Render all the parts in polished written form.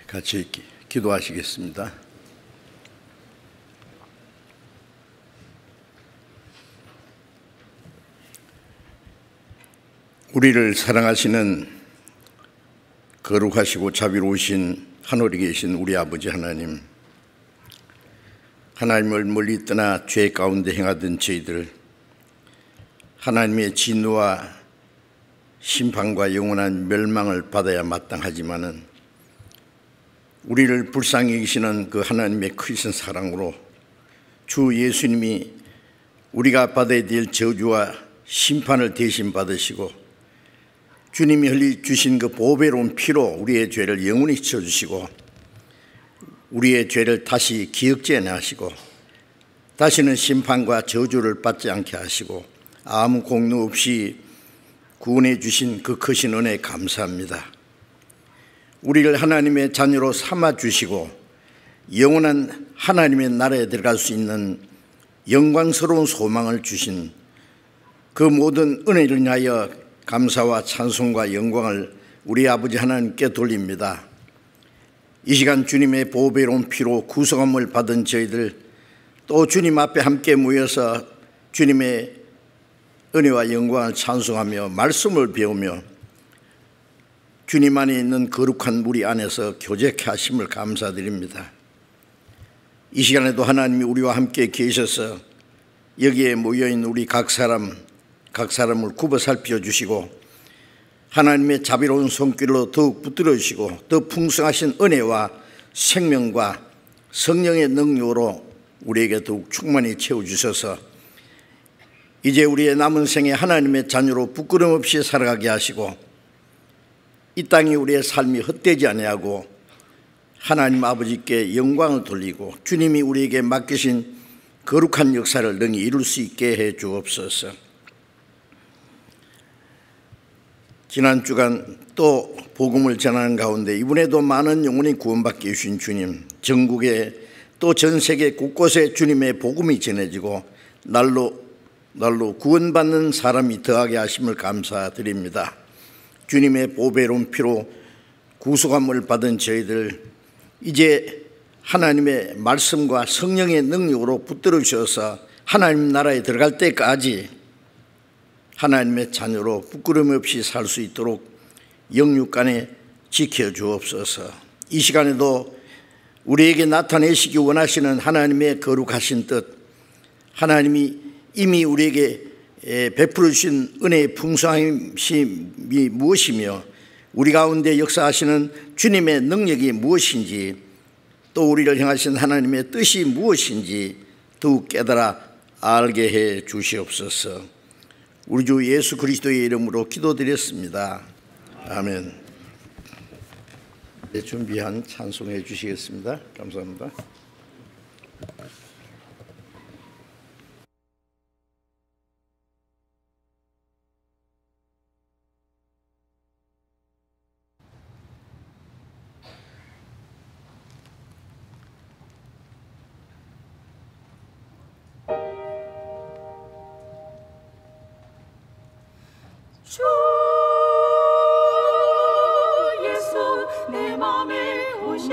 같이 기도하시겠습니다. 우리를 사랑하시는 거룩하시고 자비로우신 하늘에 계신 우리 아버지 하나님, 하나님을 멀리 떠나 죄 가운데 행하던 저희들, 하나님의 진노와 심판과 영원한 멸망을 받아야 마땅하지만은 우리를 불쌍히 여기시는 그 하나님의 크신 사랑으로 주 예수님이 우리가 받아야 될 저주와 심판을 대신 받으시고 주님이 흘려주신 그 보배로운 피로 우리의 죄를 영원히 씻어주시고 우리의 죄를 다시 기억지 않으시고 다시는 심판과 저주를 받지 않게 하시고 아무 공로 없이 구원해 주신 그 크신 은혜에 감사합니다. 우리를 하나님의 자녀로 삼아주시고 영원한 하나님의 나라에 들어갈 수 있는 영광스러운 소망을 주신 그 모든 은혜를 인하여 감사와 찬송과 영광을 우리 아버지 하나님께 돌립니다. 이 시간 주님의 보배로운 피로 구속함을 받은 저희들, 또 주님 앞에 함께 모여서 주님의 은혜와 영광을 찬송하며 말씀을 배우며 주님 안에 있는 거룩한 무리 안에서 교제케 하심을 감사드립니다. 이 시간에도 하나님이 우리와 함께 계셔서 여기에 모여있는 우리 각 사람을 굽어 살펴주시고 하나님의 자비로운 손길로 더욱 붙들어 주시고 더 풍성하신 은혜와 생명과 성령의 능력으로 우리에게 더욱 충만히 채워주셔서 이제 우리의 남은 생에 하나님의 자녀로 부끄럼 없이 살아가게 하시고 이 땅이 우리의 삶이 헛되지 아니하고 하나님 아버지께 영광을 돌리고 주님이 우리에게 맡기신 거룩한 역사를 능히 이룰 수 있게 해 주옵소서. 지난 주간 또 복음을 전하는 가운데 이번에도 많은 영혼이 구원받게 해주신 주님, 전국에 또 전 세계 곳곳에 주님의 복음이 전해지고 날로 구원받는 사람이 더하게 하심을 감사드립니다. 주님의 보배로운 피로 구속함을 받은 저희들, 이제 하나님의 말씀과 성령의 능력으로 붙들어 주셔서 하나님 나라에 들어갈 때까지 하나님의 자녀로 부끄럼 없이 살 수 있도록 영육간에 지켜주옵소서. 이 시간에도 우리에게 나타내시기 원하시는 하나님의 거룩하신 뜻, 하나님이 이미 우리에게 베풀어 주신 은혜의 풍성함이 무엇이며 우리 가운데 역사하시는 주님의 능력이 무엇인지, 또 우리를 향하신 하나님의 뜻이 무엇인지 더욱 깨달아 알게 해 주시옵소서. 우리 주 예수 그리스도의 이름으로 기도드렸습니다. 아멘. 준비한 찬송해 주시겠습니다. 감사합니다. 주 예수 내 맘에 오심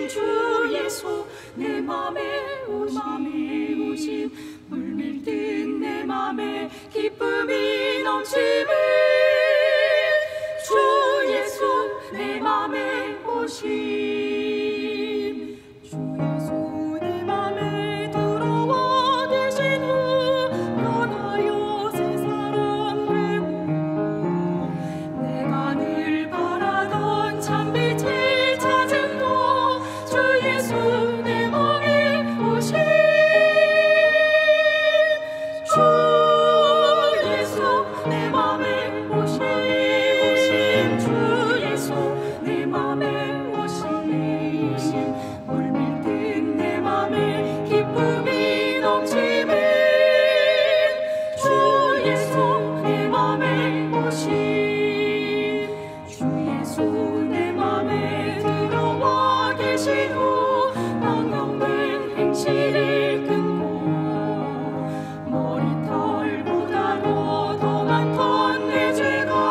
주 예수 내 맘에 오심 물밀듯 내 맘에 기쁨이 넘치네 주 예수 내 맘에 오심 머리털보다도 더 많던 내 죄가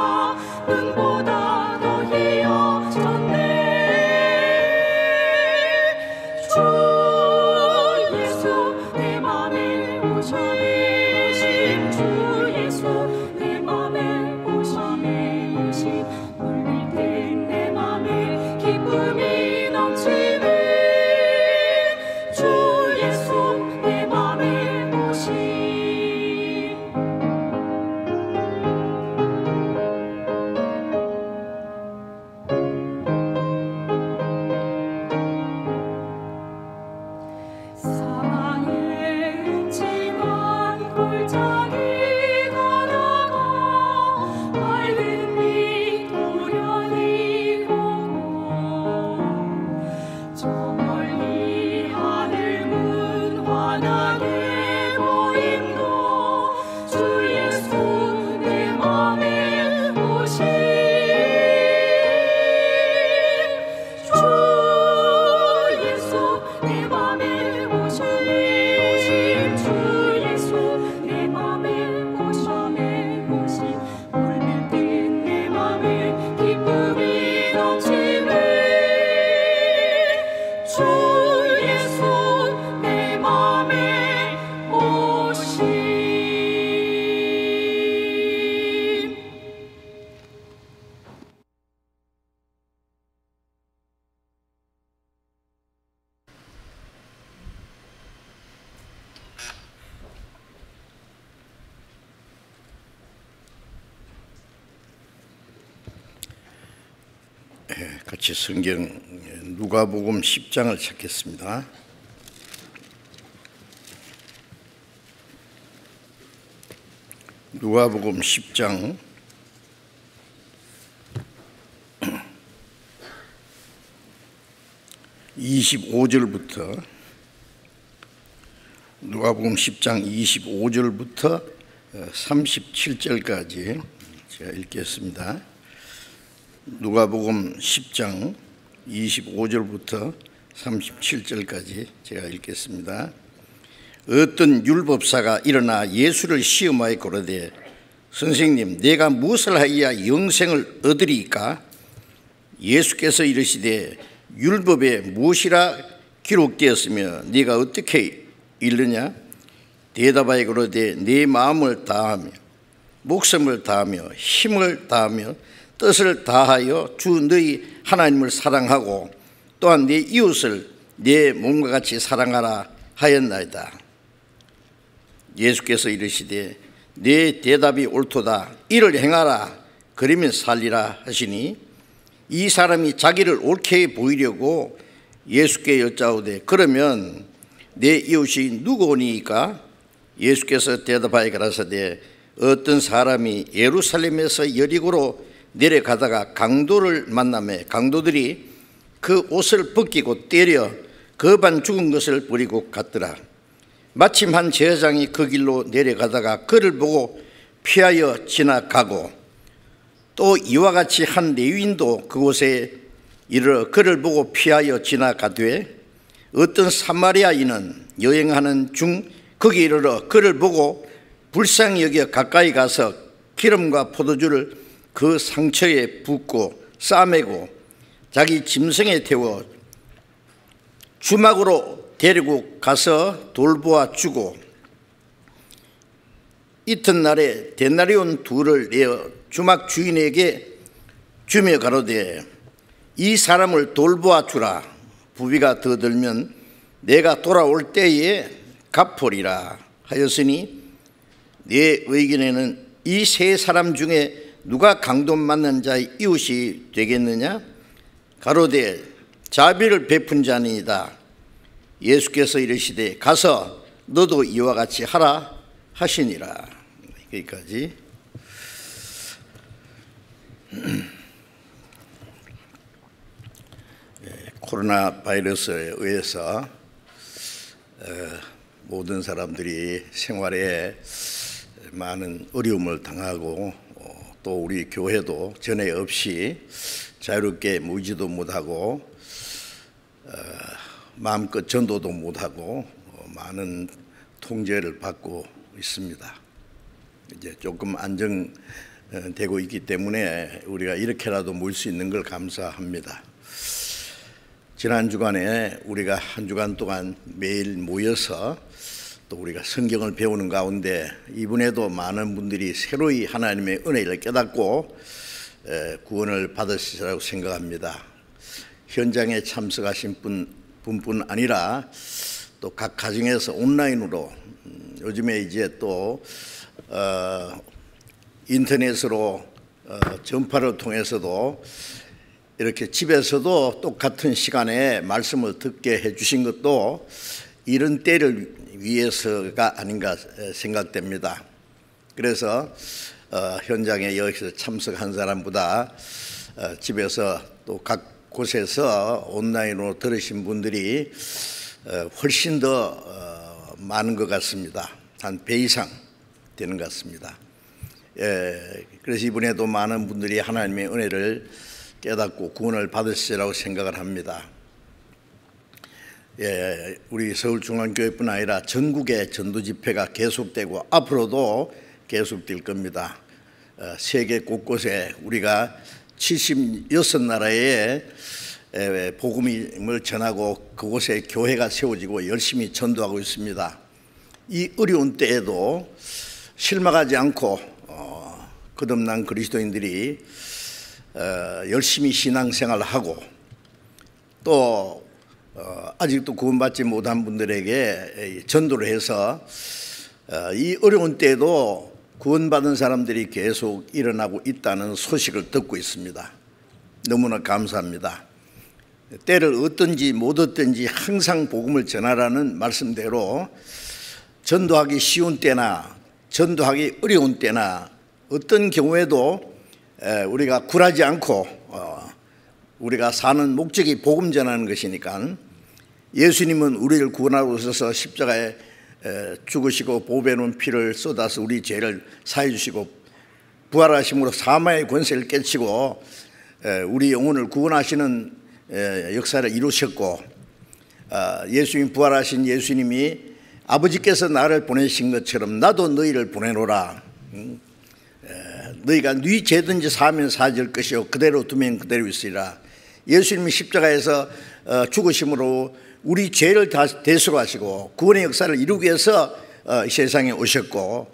같이 성경 누가복음 10장을 찾겠습니다. 누가복음 10장 25절부터 누가복음 10장 25절부터 37절까지 제가 읽겠습니다. 누가복음 10장 25절부터 37절까지 제가 읽겠습니다. 어떤 율법사가 일어나 예수를 시험하여 고르되 선생님, 내가 무엇을 하여야 영생을 얻으리이까? 예수께서 이르시되 율법에 무엇이라 기록되었으며 네가 어떻게 읽느냐? 대답하여 고르되 네 마음을 다하며 목숨을 다하며 힘을 다하며 뜻을 다하여 주 너희 하나님을 사랑하고 또한 네 이웃을 네 몸과 같이 사랑하라 하였나이다. 예수께서 이르시되 네 대답이 옳도다. 이를 행하라. 그러면 살리라 하시니 이 사람이 자기를 옳게 보이려고 예수께 여짜오되 그러면 내 이웃이 누구니까? 예수께서 대답하여 가라사대 어떤 사람이 예루살렘에서 여리고로 내려가다가 강도를 만나매 강도들이 그 옷을 벗기고 때려 거반 죽은 것을 버리고 갔더라. 마침 한 제사장이 그 길로 내려가다가 그를 보고 피하여 지나가고 또 이와 같이 한 레위인도 그곳에 이르러 그를 보고 피하여 지나가되 어떤 사마리아인은 여행하는 중 거기 이르러 그를 보고 불쌍히 여겨 가까이 가서 기름과 포도주를 그 상처에 붓고 싸매고 자기 짐승에 태워 주막으로 데리고 가서 돌보아 주고 이튿날에 데나리온 둘을 내어 주막 주인에게 주며 가로되 이 사람을 돌보아 주라. 부비가 더 들면 내가 돌아올 때에 갚으리라 하였으니 네 의견에는 이 세 사람 중에 누가 강도 맞는 자의 이웃이 되겠느냐? 가로되 자비를 베푼 자니이다. 예수께서 이르시되 가서 너도 이와 같이 하라 하시니라. 여기까지. 코로나 바이러스에 의해서 모든 사람들이 생활에 많은 어려움을 당하고 또 우리 교회도 전에 없이 자유롭게 모이지도 못하고 마음껏 전도도 못하고 많은 통제를 받고 있습니다. 이제 조금 안정되고 있기 때문에 우리가 이렇게라도 모일 수 있는 걸 감사합니다. 지난 주간에 우리가 한 주간 동안 매일 모여서 또 우리가 성경을 배우는 가운데 이번에도 많은 분들이 새로이 하나님의 은혜를 깨닫고 구원을 받으시라고 생각합니다. 현장에 참석하신 분뿐 아니라 또 각 가정에서 온라인으로 요즘에 이제 또 인터넷으로 전파를 통해서도 이렇게 집에서도 똑같은 시간에 말씀을 듣게 해주신 것도 이런 때를 위해서가 아닌가 생각됩니다. 그래서 현장에 여기서 참석한 사람보다 집에서 또 각 곳에서 온라인으로 들으신 분들이 훨씬 더 많은 것 같습니다. 한 배 이상 되는 것 같습니다. 그래서 이번에도 많은 분들이 하나님의 은혜를 깨닫고 구원을 받으시라고 생각을 합니다. 우리 서울중앙교회뿐 아니라 전국의 전도 집회가 계속되고 앞으로도 계속될 겁니다. 세계 곳곳에 우리가 76나라에 복음을 전하고 그곳에 교회가 세워지고 열심히 전도하고 있습니다. 이 어려운 때에도 실망하지 않고 거듭난 그리스도인들이 열심히 신앙생활을 하고 또 아직도 구원받지 못한 분들에게 전도를 해서 이 어려운 때에도 구원받은 사람들이 계속 일어나고 있다는 소식을 듣고 있습니다. 너무나 감사합니다. 때를 얻든지 못 얻든지 항상 복음을 전하라는 말씀대로 전도하기 쉬운 때나 전도하기 어려운 때나 어떤 경우에도 우리가 굴하지 않고 우리가 사는 목적이 복음 전하는 것이니까 예수님은 우리를 구원하러 오셔서 십자가에 죽으시고 보배로운 피를 쏟아서 우리 죄를 사해 주시고 부활하심으로 사마의 권세를 깨치고 우리 영혼을 구원하시는 역사를 이루셨고 예수님 부활하신 예수님이 아버지께서 나를 보내신 것처럼 나도 너희를 보내노라. 너희가 네 죄든지 사하면 사질 것이요 그대로 두면 그대로 있으리라. 예수님이 십자가에서 죽으심으로 우리 죄를 다 대속하시고 구원의 역사를 이루기 위해서 이 세상에 오셨고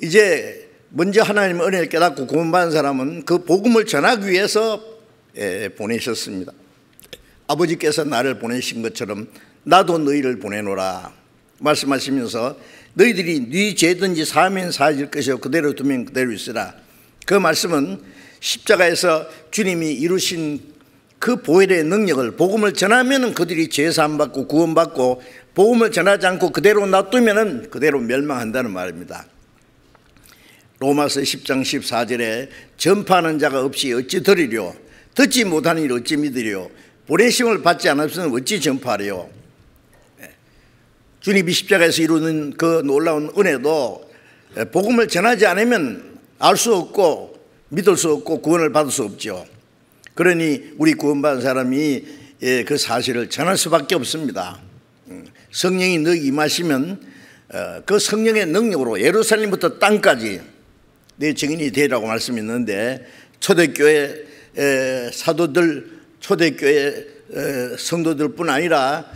이제 먼저 하나님의 은혜를 깨닫고 구원받은 사람은 그 복음을 전하기 위해서 보내셨습니다. 아버지께서 나를 보내신 것처럼 나도 너희를 보내노라 말씀하시면서 너희들이 네 죄든지 사하면 사해질 것이요 그대로 두면 그대로 있으라. 그 말씀은 십자가에서 주님이 이루신 그 보혈의 능력을 복음을 전하면 그들이 죄 사함받고 구원받고 복음을 전하지 않고 그대로 놔두면 그대로 멸망한다는 말입니다. 로마서 10장 14절에 전파하는 자가 없이 어찌 들으리요 듣지 못하는 일 어찌 믿으리요 보내심을 받지 않았으면 어찌 전파하리요. 주님이 십자가에서 이루는 그 놀라운 은혜도 복음을 전하지 않으면 알 수 없고 믿을 수 없고 구원을 받을 수 없죠. 그러니 우리 구원받은 사람이 그 사실을 전할 수밖에 없습니다. 성령이 너희 임하시면 그 성령의 능력으로 예루살렘부터 땅까지 내 증인이 되라고 말씀이 있는데 초대교회 사도들 초대교회 성도들뿐 아니라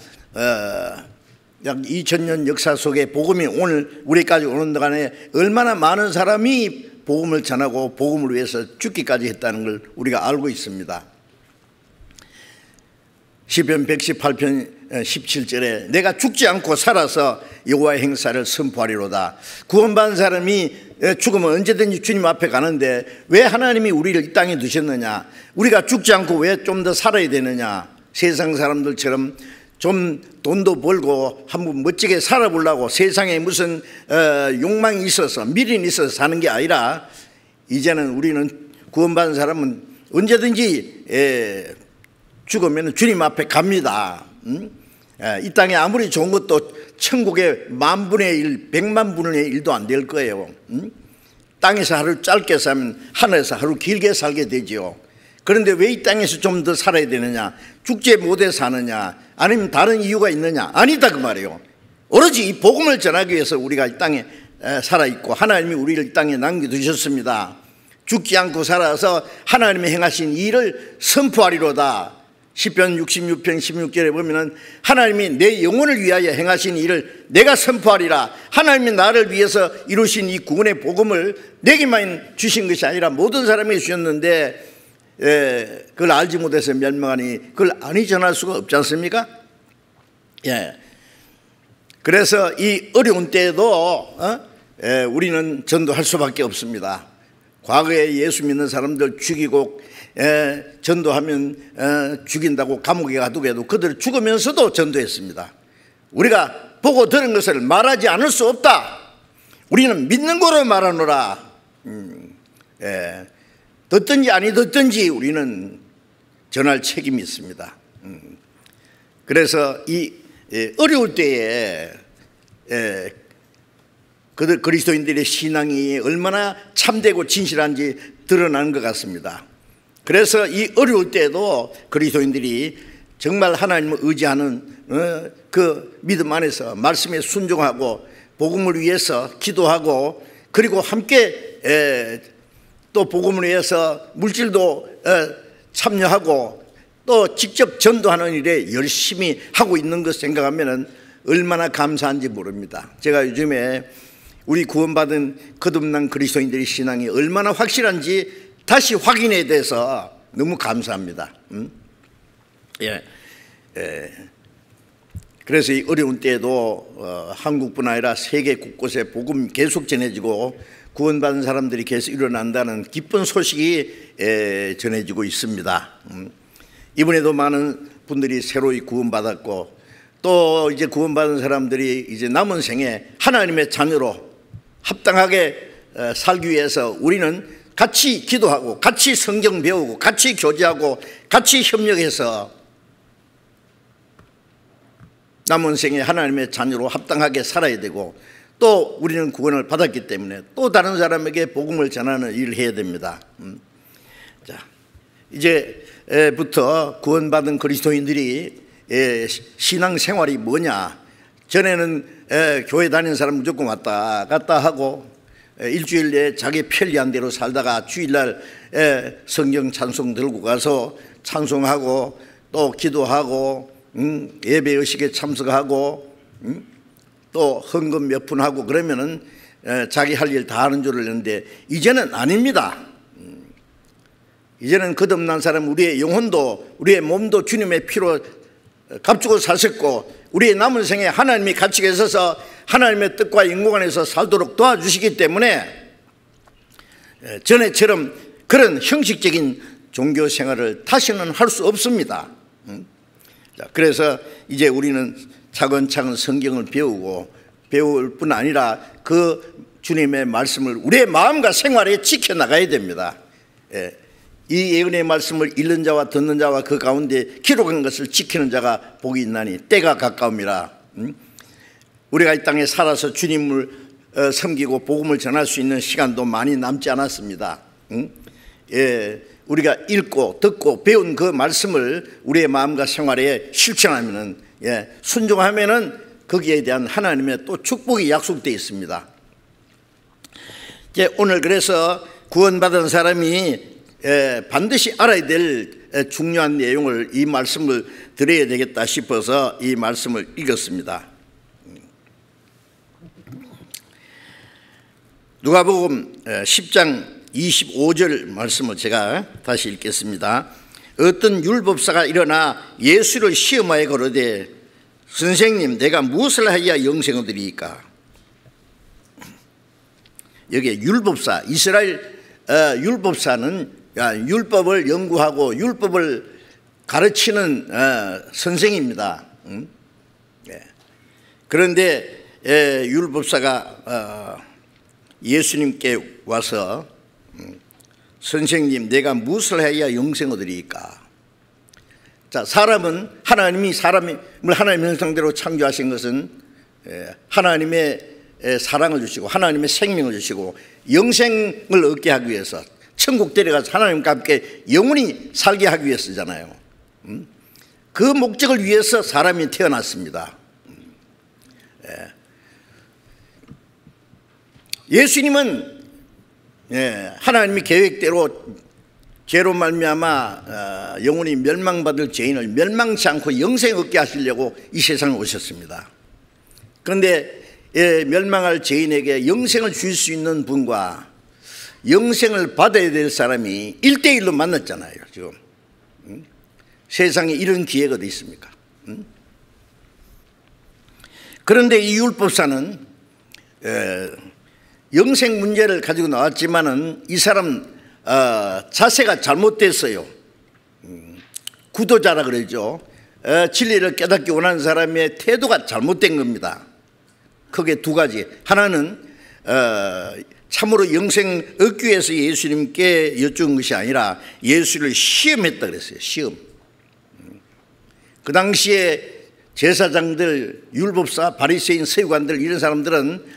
약 2000년 역사 속에 복음이 오늘 우리까지 오는 동안에 얼마나 많은 사람이 복음을 전하고 복음을 위해서 죽기까지 했다는 걸 우리가 알고 있습니다. 시편 118편 17절에 내가 죽지 않고 살아서 여호와의 행사를 선포하리로다. 구원받은 사람이 죽으면 언제든지 주님 앞에 가는데 왜 하나님이 우리를 이 땅에 두셨느냐, 우리가 죽지 않고 왜 좀 더 살아야 되느냐, 세상 사람들처럼 좀 돈도 벌고 한번 멋지게 살아보려고 세상에 무슨 욕망이 있어서 미련이 있어서 사는 게 아니라 이제는 우리는 구원받은 사람은 언제든지 죽으면 주님 앞에 갑니다. 이 땅에 아무리 좋은 것도 천국의 10,000분의 1, 1,000,000분의 1도 안 될 거예요. 땅에서 하루 짧게 살면 하늘에서 하루 길게 살게 되지요. 그런데 왜 이 땅에서 좀 더 살아야 되느냐, 죽지 못해 사느냐, 아니면 다른 이유가 있느냐? 아니다 그 말이에요. 오로지 이 복음을 전하기 위해서 우리가 이 땅에 살아있고 하나님이 우리를 이 땅에 남겨두셨습니다. 죽지 않고 살아서 하나님이 행하신 일을 선포하리로다. 시편 66편 16절에 보면은 하나님이 내 영혼을 위하여 행하신 일을 내가 선포하리라. 하나님이 나를 위해서 이루신 이 구원의 복음을 내게만 주신 것이 아니라 모든 사람에게 주셨는데 그걸 알지 못해서 멸망하니 그걸 아니 전할 수가 없지 않습니까? 그래서 이 어려운 때에도 우리는 전도할 수밖에 없습니다. 과거에 예수 믿는 사람들 죽이고 전도하면 죽인다고 감옥에 가두게도 그들을 죽으면서도 전도했습니다. 우리가 보고 들은 것을 말하지 않을 수 없다. 우리는 믿는 거로 말하노라. 듣든지 아니 듣든지 우리는 전할 책임이 있습니다. 그래서 이 어려울 때에 그리스도인들의 신앙이 얼마나 참되고 진실한지 드러나는 것 같습니다. 그래서 이 어려울 때에도 그리스도인들이 정말 하나님을 의지하는 그 믿음 안에서 말씀에 순종하고 복음을 위해서 기도하고 그리고 함께 또 복음을 위해서 물질도 참여하고 또 직접 전도하는 일에 열심히 하고 있는 것 생각하면 얼마나 감사한지 모릅니다. 제가 요즘에 우리 구원받은 거듭난 그리스도인들의 신앙이 얼마나 확실한지 다시 확인에 대해서 너무 감사합니다. 그래서 이 어려운 때에도 한국뿐 아니라 세계 곳곳에 복음 계속 전해지고 구원받은 사람들이 계속 일어난다는 기쁜 소식이 전해지고 있습니다. 이번에도 많은 분들이 새로이 구원받았고, 또 이제 구원받은 사람들이 이제 남은 생에 하나님의 자녀로 합당하게 살기 위해서 우리는 같이 기도하고 같이 성경 배우고 같이 교제하고 같이 협력해서 남은 생에 하나님의 자녀로 합당하게 살아야 되고, 또 우리는 구원을 받았기 때문에 또 다른 사람에게 복음을 전하는 일을 해야 됩니다. 자, 이제부터 구원받은 그리스도인들이 신앙생활이 뭐냐. 전에는 교회 다니는 사람 무조건 왔다 갔다 하고 일주일 내에 자기 편리한 대로 살다가 주일날 성경 찬송 들고 가서 찬송하고 또 기도하고 예배 의식에 참석하고 또 헌금 몇 푼 하고 그러면은 자기 할 일 다 하는 줄 알았는데, 이제는 아닙니다. 이제는 거듭난 사람, 우리의 영혼도 우리의 몸도 주님의 피로 값주고 사셨고, 우리의 남은 생에 하나님이 같이 계셔서 하나님의 뜻과 영광 안에서 살도록 도와주시기 때문에 전에처럼 그런 형식적인 종교 생활을 다시는 할 수 없습니다. 그래서 이제 우리는 차근차근 성경을 배울 뿐 아니라 그 주님의 말씀을 우리의 마음과 생활에 지켜나가야 됩니다. 이 예언의 말씀을 읽는 자와 듣는 자와 그 가운데 기록한 것을 지키는 자가 복이 있나니 때가 가까움이라. 우리가 이 땅에 살아서 주님을 섬기고 복음을 전할 수 있는 시간도 많이 남지 않았습니다. 우리가 읽고 듣고 배운 그 말씀을 우리의 마음과 생활에 실천하면은, 순종하면은 거기에 대한 하나님의 또 축복이 약속되어 있습니다. 오늘 그래서 구원받은 사람이 반드시 알아야 될 중요한 내용을, 이 말씀을 드려야 되겠다 싶어서 이 말씀을 읽었습니다. 누가복음 10장 25절 말씀을 제가 다시 읽겠습니다. 어떤 율법사가 일어나 예수를 시험하여 가로되 선생님, 내가 무엇을 하여야 영생을 얻으리이까? 여기에 율법사, 이스라엘 율법사는 율법을 연구하고 율법을 가르치는 선생입니다. 그런데 율법사가 예수님께 와서 선생님, 내가 무엇을 해야 영생을 얻으리이까? 자, 사람은 하나님이 사람을 하나님의 형상대로 창조하신 것은 하나님의 사랑을 주시고 하나님의 생명을 주시고 영생을 얻게 하기 위해서, 천국 데려가서 하나님과 함께 영원히 살게 하기 위해서잖아요. 그 목적을 위해서 사람이 태어났습니다. 예수님은 하나님의 계획대로 죄로 말미암아 영원히 멸망받을 죄인을 멸망치 않고 영생 얻게 하시려고 이 세상에 오셨습니다. 그런데 멸망할 죄인에게 영생을 줄 수 있는 분과 영생을 받아야 될 사람이 1대1로 만났잖아요. 지금 세상에 이런 기회가 어디 있습니까? 그런데 이 율법사는 영생 문제를 가지고 나왔지만은 이 사람 자세가 잘못됐어요. 구도자라 그러죠. 진리를 깨닫기 원하는 사람의 태도가 잘못된 겁니다. 크게 두 가지. 하나는 참으로 영생 얻기 위해서 예수님께 여쭈은 것이 아니라 예수를 시험했다 그랬어요. 시험. 그 당시에 제사장들, 율법사, 바리새인, 서기관들 이런 사람들은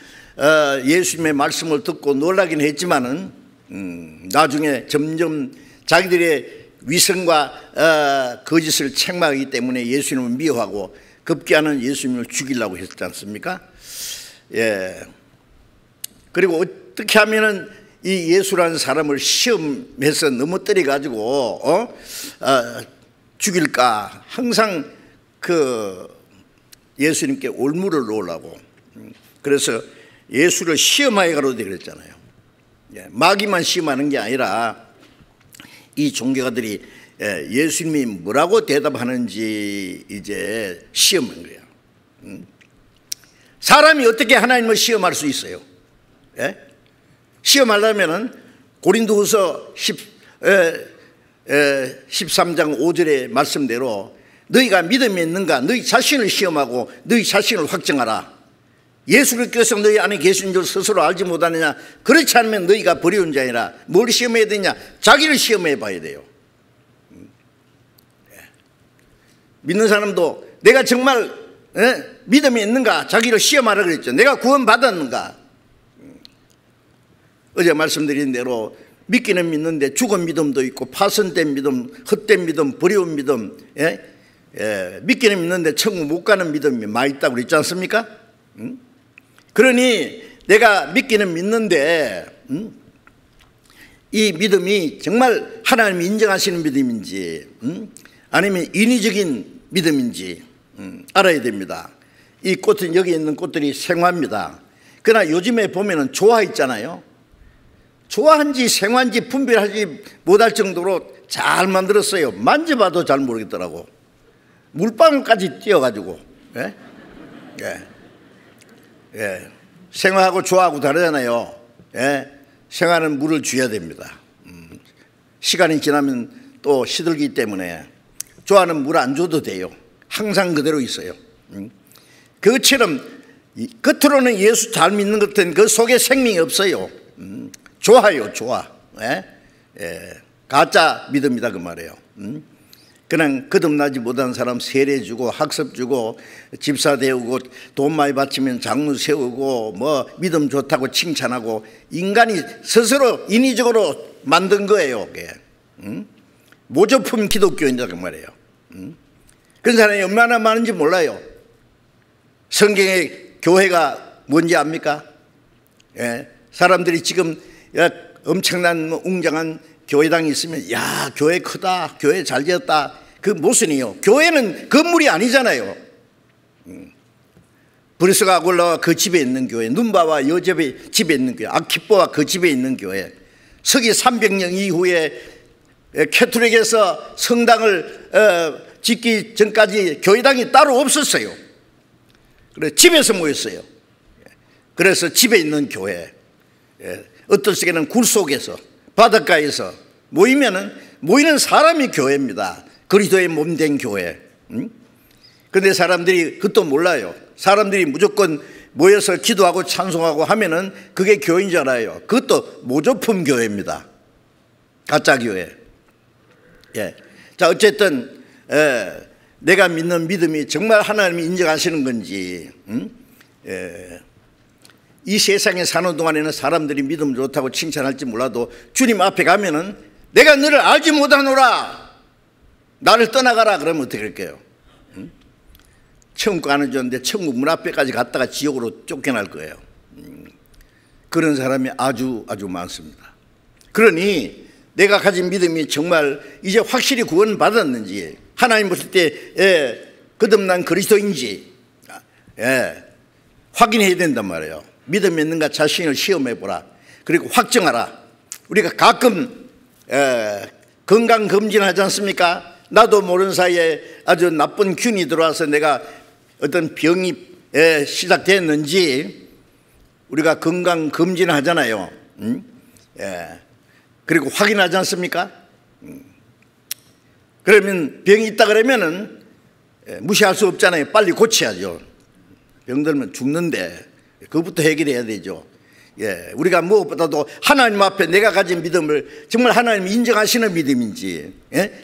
예수님의 말씀을 듣고 놀라긴 했지만은 나중에 점점 자기들의 위선과 거짓을 책망하기 때문에 예수님을 미워하고 급기야는 예수님을 죽이려고 했지 않습니까? 그리고 어떻게 하면은 이 예수라는 사람을 시험해서 넘어뜨려 가지고 죽일까 항상 그 예수님께 올무를 놓으려고. 그래서 예수를 시험하여 가로되 그랬잖아요. 마귀만 시험하는 게 아니라 이 종교가들이 예수님이 뭐라고 대답하는지 이제 시험한 거예요. 사람이 어떻게 하나님을 시험할 수 있어요? 시험하려면은 고린도후서 13장 5절의 말씀대로 너희가 믿음이 있는가 너희 자신을 시험하고 너희 자신을 확정하라. 예수 그리스도께서 너희 안에 계신 줄 스스로 알지 못하느냐? 그렇지 않으면 너희가 버리운 자이라. 뭘 시험해야 되냐? 자기를 시험해 봐야 돼요. 믿는 사람도 내가 정말 믿음이 있는가 자기를 시험하라 그랬죠. 내가 구원 받았는가? 어제 말씀드린 대로 믿기는 믿는데 죽은 믿음도 있고 파손된 믿음, 헛된 믿음, 버려운 믿음, 믿기는 믿는데 천국 못 가는 믿음이 많이 있다고 그랬지 않습니까? 그러니 내가 믿기는 믿는데 이 믿음이 정말 하나님이 인정하시는 믿음인지 아니면 인위적인 믿음인지 알아야 됩니다. 이 꽃은 여기 있는 꽃들이 생화입니다. 그러나 요즘에 보면은 조화 있잖아요. 조화인지 생화인지 분별하지 못할 정도로 잘 만들었어요. 만져봐도 잘 모르겠더라고. 물방울까지 띄어가지고. 예? 예. 예. 생화하고 조화하고 다르잖아요. 예? 생화는 물을 줘야 됩니다. 시간이 지나면 또 시들기 때문에 조화는 물 안 줘도 돼요. 항상 그대로 있어요. 그것처럼 겉으로는 예수 잘 믿는 것 같은 그 속에 생명이 없어요. 좋아요, 좋아. 예? 예. 가짜 믿음이다 그 말이에요. 그냥 거듭나지 못한 사람 세례 주고 학습 주고 집사 되고 돈 많이 바치면 장로 세우고 뭐 믿음 좋다고 칭찬하고 인간이 스스로 인위적으로 만든 거예요. 그게. 모조품 기독교인이다 그 말이에요. 그런 사람이 얼마나 많은지 몰라요. 성경의 교회가 뭔지 압니까? 예. 사람들이 지금 엄청난 웅장한 교회당이 있으면 야 교회 크다 교회 잘 지었다 그 모순이요. 교회는 건물이 아니잖아요. 브리스가 아굴라와 그 집에 있는 교회, 눈바와 여접의 집에 있는 교회, 아키뽀와 그 집에 있는 교회, 서기 300년 이후에 캐톨릭에서 성당을 짓기 전까지 교회당이 따로 없었어요. 그래 집에서 모였어요. 그래서 집에 있는 교회, 어떤 시기에는 굴 속에서 바닷가에서 모이는 사람이 교회입니다. 그리스도의 몸된 교회. 그런데 사람들이 그것도 몰라요. 사람들이 무조건 모여서 기도하고 찬송하고 하면은 그게 교회인 줄 알아요. 그것도 모조품 교회입니다. 가짜 교회. 예. 자 어쨌든 내가 믿는 믿음이 정말 하나님이 인정하시는 건지 이 세상에 사는 동안에는 사람들이 믿음 좋다고 칭찬할지 몰라도 주님 앞에 가면은 내가 너를 알지 못하노라 나를 떠나가라 그러면 어떻게 할게요? 천국 가는 줄 알았는데 천국 문 앞에까지 갔다가 지옥으로 쫓겨날 거예요. 그런 사람이 아주 많습니다. 그러니 내가 가진 믿음이 정말 이제 확실히 구원 받았는지 하나님 보실 때 거듭난 그리스도인지 확인해야 된단 말이에요. 믿음이 있는가 자신을 시험해보라. 그리고 확정하라. 우리가 가끔 건강검진하지 않습니까? 나도 모르는 사이에 아주 나쁜 균이 들어와서 내가 어떤 병이 시작됐는지 우리가 건강검진을 하잖아요. 그리고 확인하지 않습니까? 그러면 병이 있다 그러면은 무시할 수 없잖아요. 빨리 고쳐야죠. 병들면 죽는데 그것부터 해결해야 되죠. 우리가 무엇보다도 하나님 앞에 내가 가진 믿음을 정말 하나님이 인정하시는 믿음인지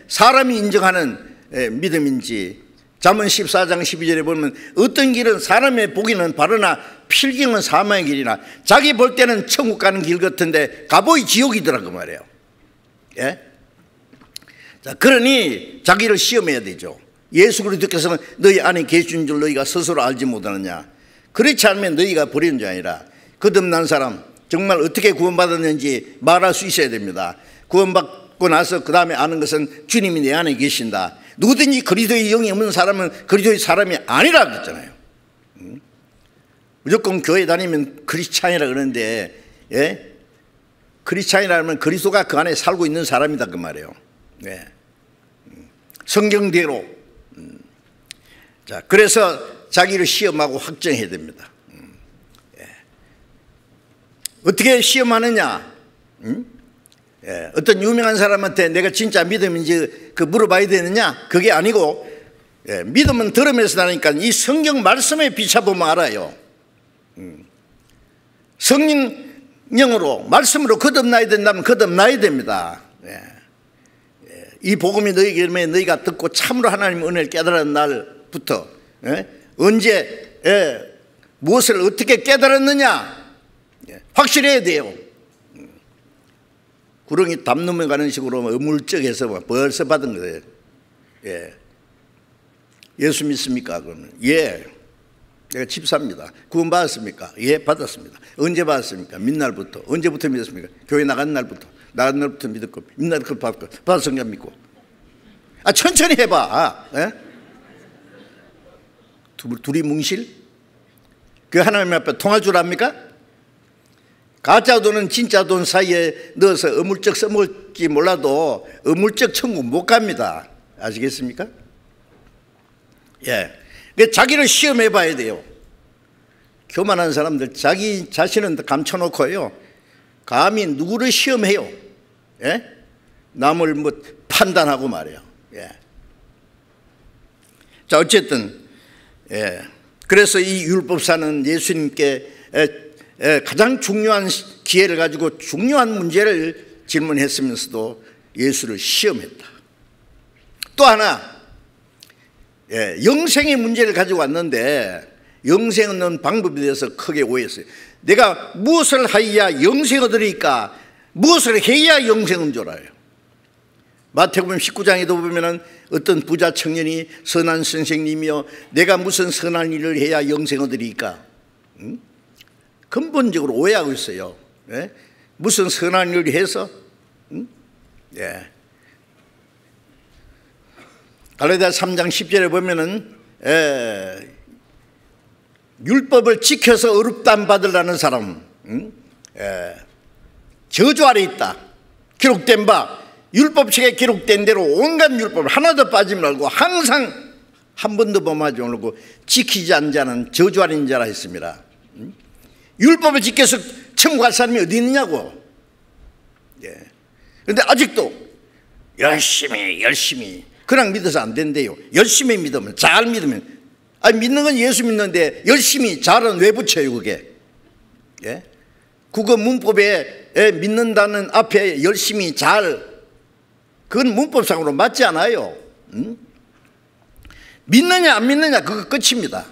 사람이 인정하는 믿음인지 잠언 14장 12절에 보면 어떤 길은 사람의 보기는 바르나 필경은 사망의 길이나 자기 볼 때는 천국 가는 길 같은데 가보이 지옥이더라고 말이에요. 자, 그러니 자기를 시험해야 되죠. 예수 그리스도께서는 너희 안에 계신 줄 너희가 스스로 알지 못하느냐. 그렇지 않으면 너희가 버리는 자 아니라 거듭난 사람 정말 어떻게 구원받았는지 말할 수 있어야 됩니다. 구원받고 나서 그 다음에 아는 것은 주님이 내 안에 계신다. 누구든지 그리스도의 영이 없는 사람은 그리스도의 사람이 아니라 그랬잖아요. 무조건 교회 다니면 크리스찬이라 그러는데 크리스찬이라면 그리스도가 그 안에 살고 있는 사람이다 그 말이에요. 성경대로. 자, 그래서 자기를 시험하고 확정해야 됩니다. 어떻게 시험하느냐? 어떤 유명한 사람한테 내가 진짜 믿음인지 물어봐야 되느냐? 그게 아니고 믿음은 들으면서 나니까 이 성경 말씀에 비춰보면 알아요. 성령으로 말씀으로 거듭나야 된다면 거듭나야 됩니다. 이 복음이 너희에게 너희가 듣고 참으로 하나님의 은혜를 깨달은 날부터 언제 무엇을 어떻게 깨달았느냐 확실해야 돼요. 구렁이 담 넘어가는 식으로 어물쩍해서 벌써 받은 거예요. 예수 믿습니까? 그러면 내가 집사입니다. 구원 받았습니까? 받았습니다. 언제 받았습니까? mid날부터. 언제부터 믿었습니까? 교회 나간 날부터. 나간 날부터 믿었고 mid날부터 받고 받아서 성경 믿고. 천천히 해봐. 둘이 뭉실? 그 하나님 앞에 통할 줄 압니까? 가짜 돈은 진짜 돈 사이에 넣어서 어물쩍 써먹을지 몰라도 어물쩍 천국 못 갑니다. 아시겠습니까? 자기를 시험해 봐야 돼요. 교만한 사람들 자기 자신은 감춰놓고요 감히 누구를 시험해요? 남을 판단하고 말이에요. 자, 어쨌든 그래서 이 율법사는 예수님께 가장 중요한 기회를 가지고 중요한 문제를 질문했으면서도 예수를 시험했다. 또 하나 영생의 문제를 가지고 왔는데 영생 얻는 방법에 대해서 크게 오해했어요. 내가 무엇을 하여야 영생 얻으리까? 무엇을 해야 영생은 줄 알아요. 마태복음 19장에도 보면은 어떤 부자 청년이 선한 선생님이여 내가 무슨 선한 일을 해야 영생 얻으리까? 근본적으로 오해하고 있어요. 무슨 선한 일을 해서? 갈라디아 3장 10절에 보면은 율법을 지켜서 의롭다함 받으려는 사람 저주 아래 있다. 기록된 바 율법책에 기록된 대로 온갖 율법을 하나도 빠지지 말고 항상 한 번도 범하지 말고 지키지 않는 자는 저주 아래 있는 자라 했습니다. 율법을 지켜서 천국 갈 사람이 어디 있느냐고. 그런데 아직도 열심히 그냥 믿어서 안 된대요. 열심히 믿으면, 잘 믿으면. 믿는 건 예수 믿는데 열심히 잘은 왜 붙여요 그게? 국어 문법에 믿는다는 앞에 열심히 잘, 그건 문법상으로 맞지 않아요. 믿느냐 안 믿느냐 그거 끝입니다.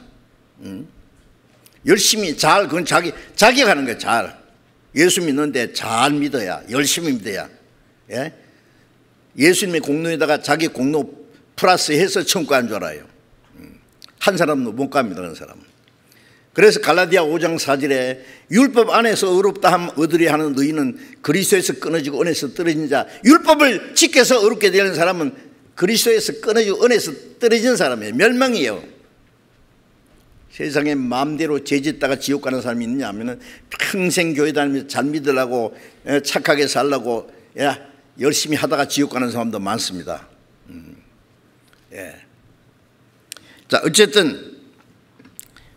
열심히 잘, 그건 자기가 하는 거예요. 잘. 예수 믿는데 잘 믿어야, 열심히 믿어야. 예수님의 공로에다가 자기 공로 플러스 해서 천국 가는 줄 알아요. 한 사람도 못 갑니다. 그런 사람은. 그래서 갈라디아 5장 4절에 율법 안에서 의롭다함 얻으려 하는 너희는 그리스도에서 끊어지고 은혜에서 떨어진 자. 율법을 지켜서 의롭게 되는 사람은 그리스도에서 끊어지고 은혜에서 떨어진 사람이에요. 멸망이에요. 세상에 마음대로 죄짓다가 지옥 가는 사람이 있느냐 하면은 평생 교회 다니면서 잘 믿으려고 착하게 살려고 열심히 하다가 지옥 가는 사람도 많습니다. 자, 어쨌든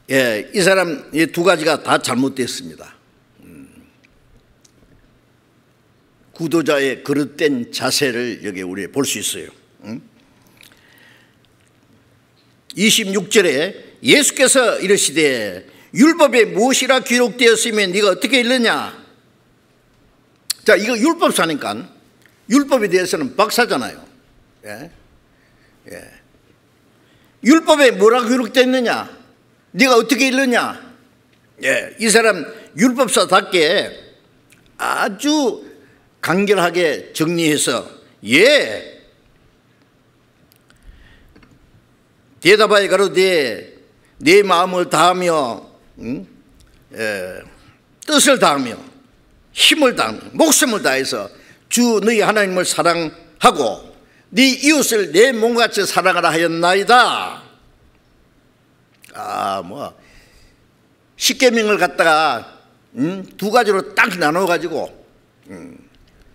이 사람 이 두 가지가 다 잘못됐습니다. 구도자의 그릇된 자세를 여기 우리 볼 수 있어요. 26절에 예수께서 이르시되 율법에 무엇이라 기록되었으면 네가 어떻게 읽느냐? 자, 이거 율법사니까 율법에 대해서는 박사잖아요. 율법에 뭐라고 기록되었느냐? 네가 어떻게 읽느냐? 이 사람 율법사답게 아주 간결하게 정리해서 대답하여 가로되 내 마음을 다하며 뜻을 다하며 힘을 다하며 목숨을 다해서 주 너희 하나님을 사랑하고 네 이웃을 내 몸같이 사랑하라 하였나이다. 십계명을 갖다가 두 가지로 딱 나눠가지고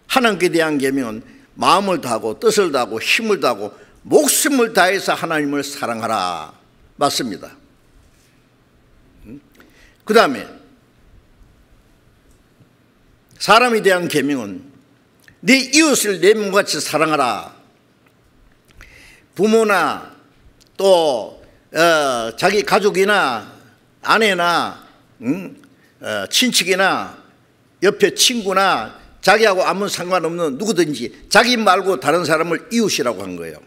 하나님께 대한 계명은 마음을 다하고 뜻을 다하고 힘을 다하고 목숨을 다해서 하나님을 사랑하라. 맞습니다. 그 다음에 사람에 대한 계명은 네 이웃을 내 몸같이 사랑하라. 부모나 또 자기 가족이나 아내나 친척이나 옆에 친구나 자기하고 아무 상관없는 누구든지 자기 말고 다른 사람을 이웃이라고 한 거예요.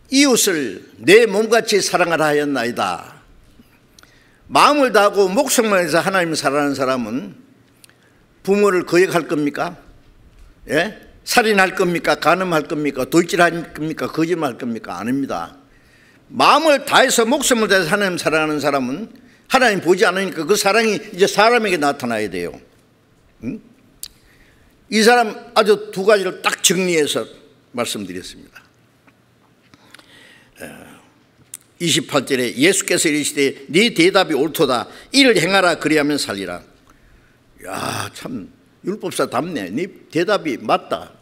이웃을 내 몸같이 사랑하라 하였나이다. 마음을 다하고 목숨을 해서 하나님을 사랑하는 사람은 부모를 거역할 겁니까? 예? 살인할 겁니까? 간음할 겁니까? 돌질할 겁니까? 거짓말할 겁니까? 아닙니다. 마음을 다해서 목숨을 다해서 하나님 사랑하는 사람은 하나님 보지 않으니까 그 사랑이 이제 사람에게 나타나야 돼요. 이 사람 아주 두 가지를 딱 정리해서 말씀드렸습니다. 28절에 예수께서 이르시되 네 대답이 옳도다. 이를 행하라 그리하면 살리라. 야, 참 율법사 답네. 네 대답이 맞다.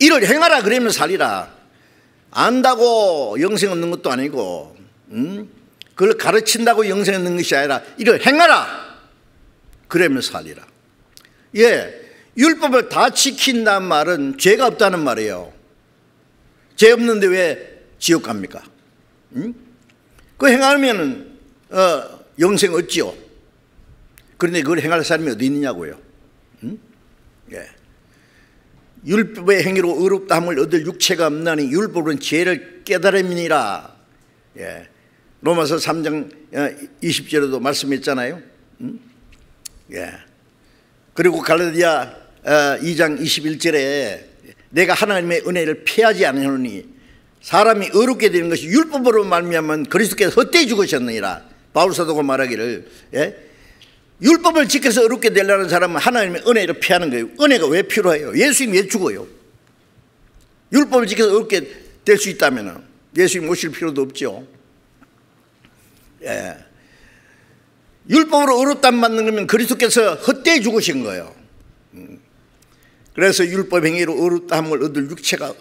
이를 행하라 그러면 살리라. 안다고 영생 얻는 것도 아니고 그걸 가르친다고 영생 얻는 것이 아니라 이를 행하라 그러면 살리라. 예, 율법을 다 지킨다는 말은 죄가 없다는 말이에요. 죄 없는데 왜 지옥 갑니까? 그 행하면 영생 얻지요. 그런데 그걸 행할 사람이 어디 있느냐고요. 예. 율법의 행위로 의롭다함을 얻을 육체가 없나니 율법은 죄를 깨달음이니라. 예. 로마서 3장 20절에도 말씀했잖아요. 예. 그리고 갈라디아 2장 21절에 내가 하나님의 은혜를 피하지 않으니 사람이 의롭게 되는 것이 율법으로 말미암은 그리스도께서 헛되이 죽으셨느니라. 바울 사도가 말하기를, 예? 율법을 지켜서 의롭게 되려는 사람은 하나님의 은혜를 피하는 거예요. 은혜가 왜 필요해요? 예수님이 왜 죽어요? 율법을 지켜서 의롭게 될 수 있다면 예수님 모실 필요도 없죠. 예. 율법으로 의롭다함 받는 거면 그리스도께서 헛되이 죽으신 거예요. 그래서 율법 행위로 의롭다함을 얻을 육체가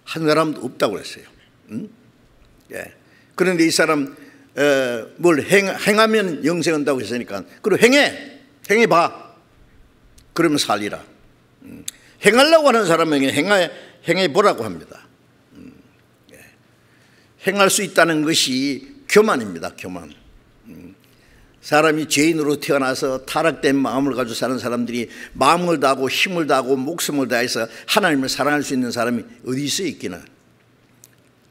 한 사람도 없다고 그랬어요. 예. 그런데 이 사람 뭘 행하면 영생 한다고 했으니까 그럼 행해봐. 그러면 살리라. 행하려고 하는 사람에게 행해보라고 합니다. 예. 행할 수 있다는 것이 교만입니다. 교만. 사람이 죄인으로 태어나서 타락된 마음을 가지고 사는 사람들이 마음을 다하고 힘을 다하고 목숨을 다해서 하나님을 사랑할 수 있는 사람이 어디 있어 있기는.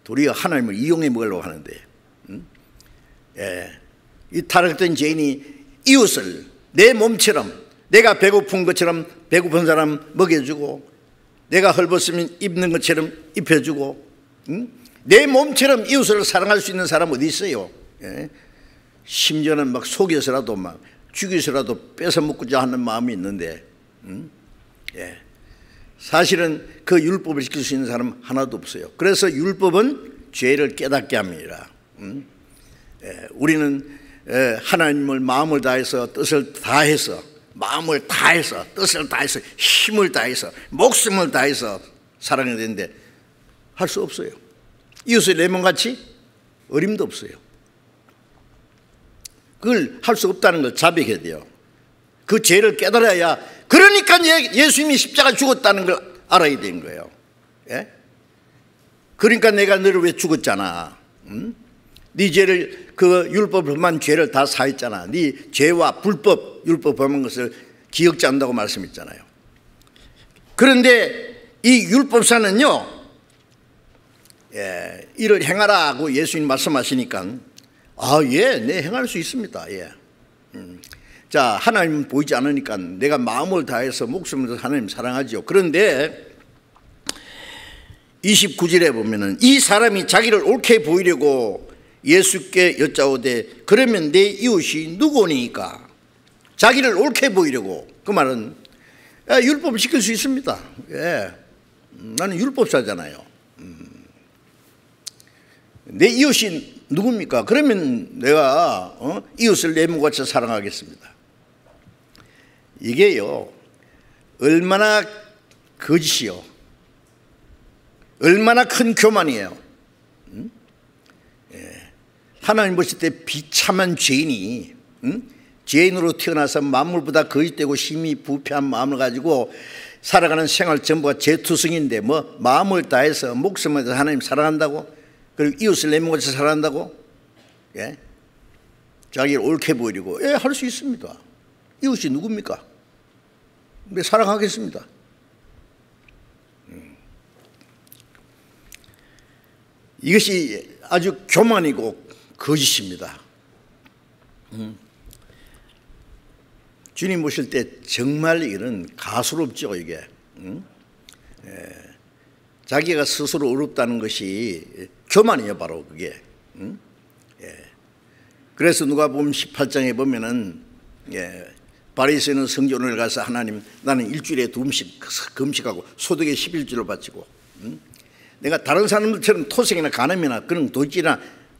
도리어 하나님을 이용해 먹으려고 하는데, 예. 이 타락된 죄인이 이웃을 내 몸처럼, 내가 배고픈 것처럼 배고픈 사람 먹여주고, 내가 헐벗으면 입는 것처럼 입혀주고, 내 몸처럼 이웃을 사랑할 수 있는 사람 어디 있어요? 예. 심지어는 막 속여서라도 막 죽여서라도 뺏어 먹고자 하는 마음이 있는데, 예. 사실은 그 율법을 지킬 수 있는 사람은 하나도 없어요. 그래서 율법은 죄를 깨닫게 합니다. 예. 우리는 하나님을 마음을 다해서 뜻을 다해서 마음을 다해서 뜻을 다해서 힘을 다해서 목숨을 다해서 사랑해야 되는데 할 수 없어요. 이웃의 내 몸같이 어림도 없어요. 그걸 할 수 없다는 걸 자백해야 돼요. 그 죄를 깨달아야, 그러니까 예수님이 십자가 죽었다는 걸 알아야 되는 거예요. 예? 그러니까 내가 너를 왜 죽었잖아. 네 죄를, 그 율법 범한 죄를 다 사했잖아. 네 죄와 불법 율법 범한 것을 기억지 않는다고 말씀했잖아요. 그런데 이 율법사는요, 예, 이를 행하라고 예수님 말씀하시니까 예, 네, 행할 수 있습니다. 예. 자, 하나님은 보이지 않으니까 내가 마음을 다해서 목숨을 다해서 하나님 사랑하죠. 그런데 29절에 보면은 이 사람이 자기를 옳게 보이려고 예수께 여짜오되 그러면 내 이웃이 누구니까? 자기를 옳게 보이려고. 그 말은 율법을 지킬 수 있습니다. 예. 나는 율법사잖아요. 내 이웃이 누굽니까? 그러면 내가 이웃을 내 몸같이 사랑하겠습니다. 이게요, 얼마나 거짓이요, 얼마나 큰 교만이에요. 예. 하나님 보실 때 비참한 죄인이 죄인으로 태어나서 만물보다 거짓되고 심히 부패한 마음을 가지고 살아가는 생활 전부가 죄투성인데 뭐 마음을 다해서 목숨을 다해서 하나님 사랑한다고, 그리고 이웃을 내 몸같이 사랑한다고, 예? 자기를 옳게 보이려고, 예, 할 수 있습니다. 이웃이 누굽니까? 왜 사랑하겠습니다. 이것이 아주 교만이고 거짓입니다. 주님 보실 때 정말 이런 가소롭죠, 이게. 자기가 스스로 어렵다는 것이 교만이에요, 바로 그게. 그래서 누가복음 18장에 보면은, 바리새인 있는 성전을 가서 하나님, 나는 일주일에 2번씩 금식하고 소득의 11조를 바치고, 내가 다른 사람들처럼 토색이나 간음이나 그런 도지나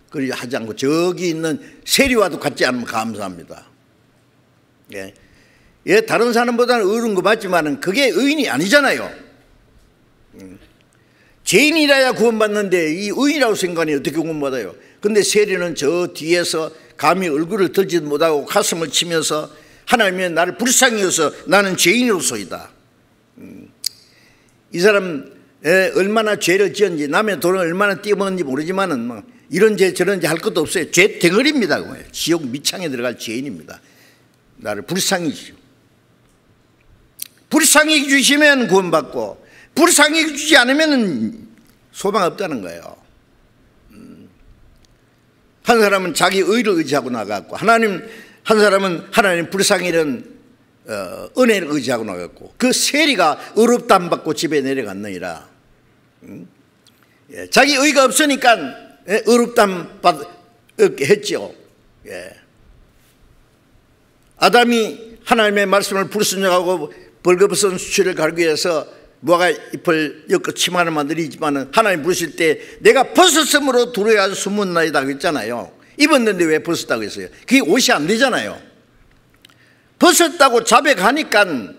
그리 하지 않고 저기 있는 세리와도 같지 않으면 감사합니다. 예, 다른 사람보다는 의로운 거 맞지만은 그게 의인이 아니잖아요. 죄인이라야 구원받는데 이 의인이라고 생각하니 어떻게 구원받아요? 근데 세리는 저 뒤에서 감히 얼굴을 들지도 못하고 가슴을 치면서 하나님이 나를 불쌍히 여서 나는 죄인으로서이다. 이 사람 얼마나 죄를 지었는지, 남의 돈을 얼마나 띄어먹는지 모르지만은 뭐 이런 죄 저런 죄 할 것도 없어요. 죄 덩어리입니다. 지옥 밑창에 들어갈 죄인입니다. 나를 불쌍히 주시오. 불쌍히 주시면 구원받고, 불쌍히 주지 않으면 소망 없다는 거예요. 한 사람은 자기 의를 의지하고 나갔고, 한 사람은 하나님 불쌍히는 은혜를 의지하고 나갔고, 그 세리가 의롭다함 받고 집에 내려갔느니라. 자기 의가 없으니까 의롭다함 받게 했죠. 아담이 하나님의 말씀을 불순종하고 벌거벗은 수치를 가리기 위해서 무화과 잎을 엮어 치마를 만들지만 하나님 부르실 때 내가 벗었으므로 두려워하여 숨었나이다 그랬잖아요. 입었는데 왜 벗었다고 했어요? 그게 옷이 안 되잖아요. 벗었다고 자백하니까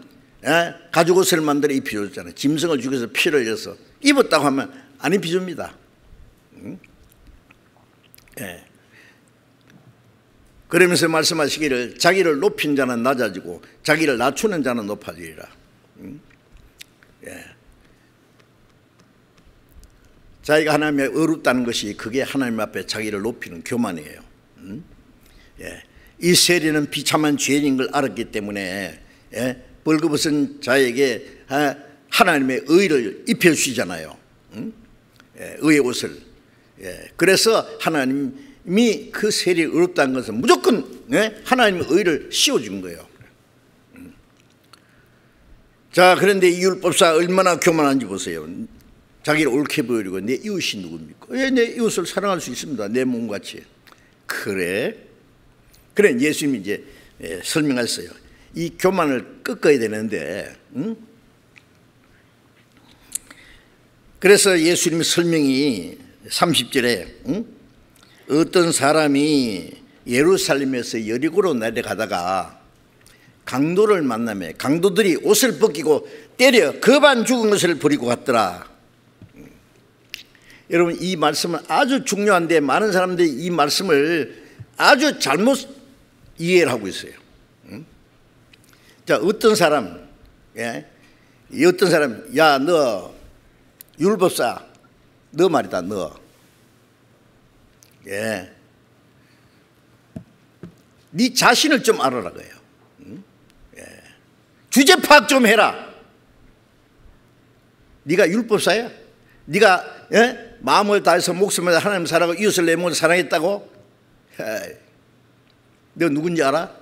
가죽옷을 만들어 입혀줬잖아요. 짐승을 죽여서 피를 흘려서. 입었다고 하면 안 입혀줍니다. 그러면서 말씀하시기를 자기를 높인 자는 낮아지고 자기를 낮추는 자는 높아지리라. 자기가 하나님의 의롭다는 것이 그게 하나님 앞에 자기를 높이는 교만이에요. 이 세리는 비참한 죄인인 걸 알았기 때문에 벌거벗은 자에게 하나님의 의를 입혀주시잖아요. 의의 옷을. 그래서 하나님이 그 세리 의롭다는 것은 무조건 하나님의 의를 씌워준 거예요. 자, 그런데 이 율법사 얼마나 교만한지 보세요. 자기를 옳게 보이려고 내 이웃이 누굽니까? 내 이웃을 사랑할 수 있습니다. 내 몸같이. 그래 예수님이 이제 설명했어요. 이 교만을 꺾어야 되는데, 그래서 예수님의 설명이 30절에 어떤 사람이 예루살렘에서 여리고로 내려가다가 강도를 만나며 강도들이 옷을 벗기고 때려 거반 죽은 것을 버리고 갔더라. 여러분, 이 말씀은 아주 중요한데 많은 사람들이 이 말씀을 아주 잘못 이해를 하고 있어요. 자, 어떤 사람, 어떤 사람, 야, 너 율법사, 너 말이다, 너. 네 자신을 좀 알아라 그래요. 주제 파악 좀 해라. 네가 율법사야? 네가 마음을 다해서 목숨을 하나님 사랑하고 이웃을 내 몸을 사랑했다고? 너 누군지 알아?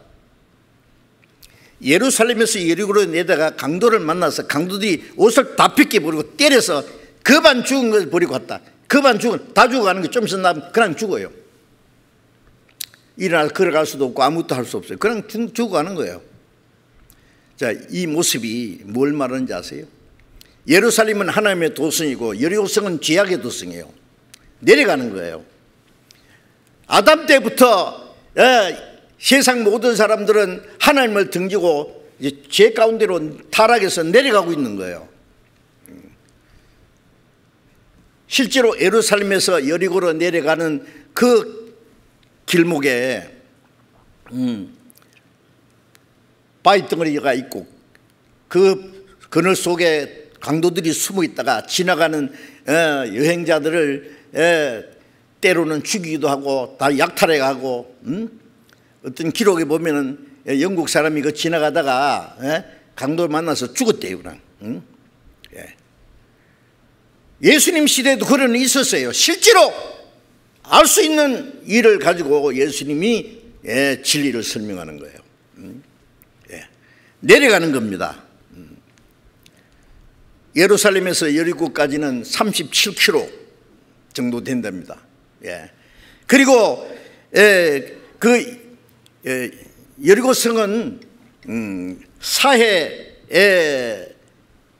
예루살렘에서 여리고로 내다가 강도를 만나서 강도들이 옷을 다 벗겨버리고 때려서 거반 죽은 걸 버리고 갔다. 거반 죽은, 다 죽어가는 게 좀 있으면 그냥 죽어요. 일어나서 걸어갈 수도 없고 아무것도 할 수 없어요. 그냥 죽어가는 거예요. 자, 이 모습이 뭘 말하는지 아세요? 예루살렘은 하나님의 도성이고 여리고성은 죄악의 도성이에요. 내려가는 거예요. 아담 때부터 세상 모든 사람들은 하나님을 등지고 이제 죄 가운데로 타락해서 내려가고 있는 거예요. 실제로 예루살렘에서 여리고로 내려가는 그 길목에 바위 덩어리가 있고 그 그늘 속에 강도들이 숨어 있다가 지나가는 여행자들을 때로는 죽이기도 하고 다 약탈해가고, 어떤 기록에 보면은 영국 사람이 그 지나가다가 강도를 만나서 죽었대요. 그냥. 예수님 시대에도 그런 일이 있었어요. 실제로 알 수 있는 일을 가지고 예수님이 진리를 설명하는 거예요. 내려가는 겁니다. 예루살렘에서 여리고까지는 37km 정도 된답니다. 그리고 여리고성은 사해에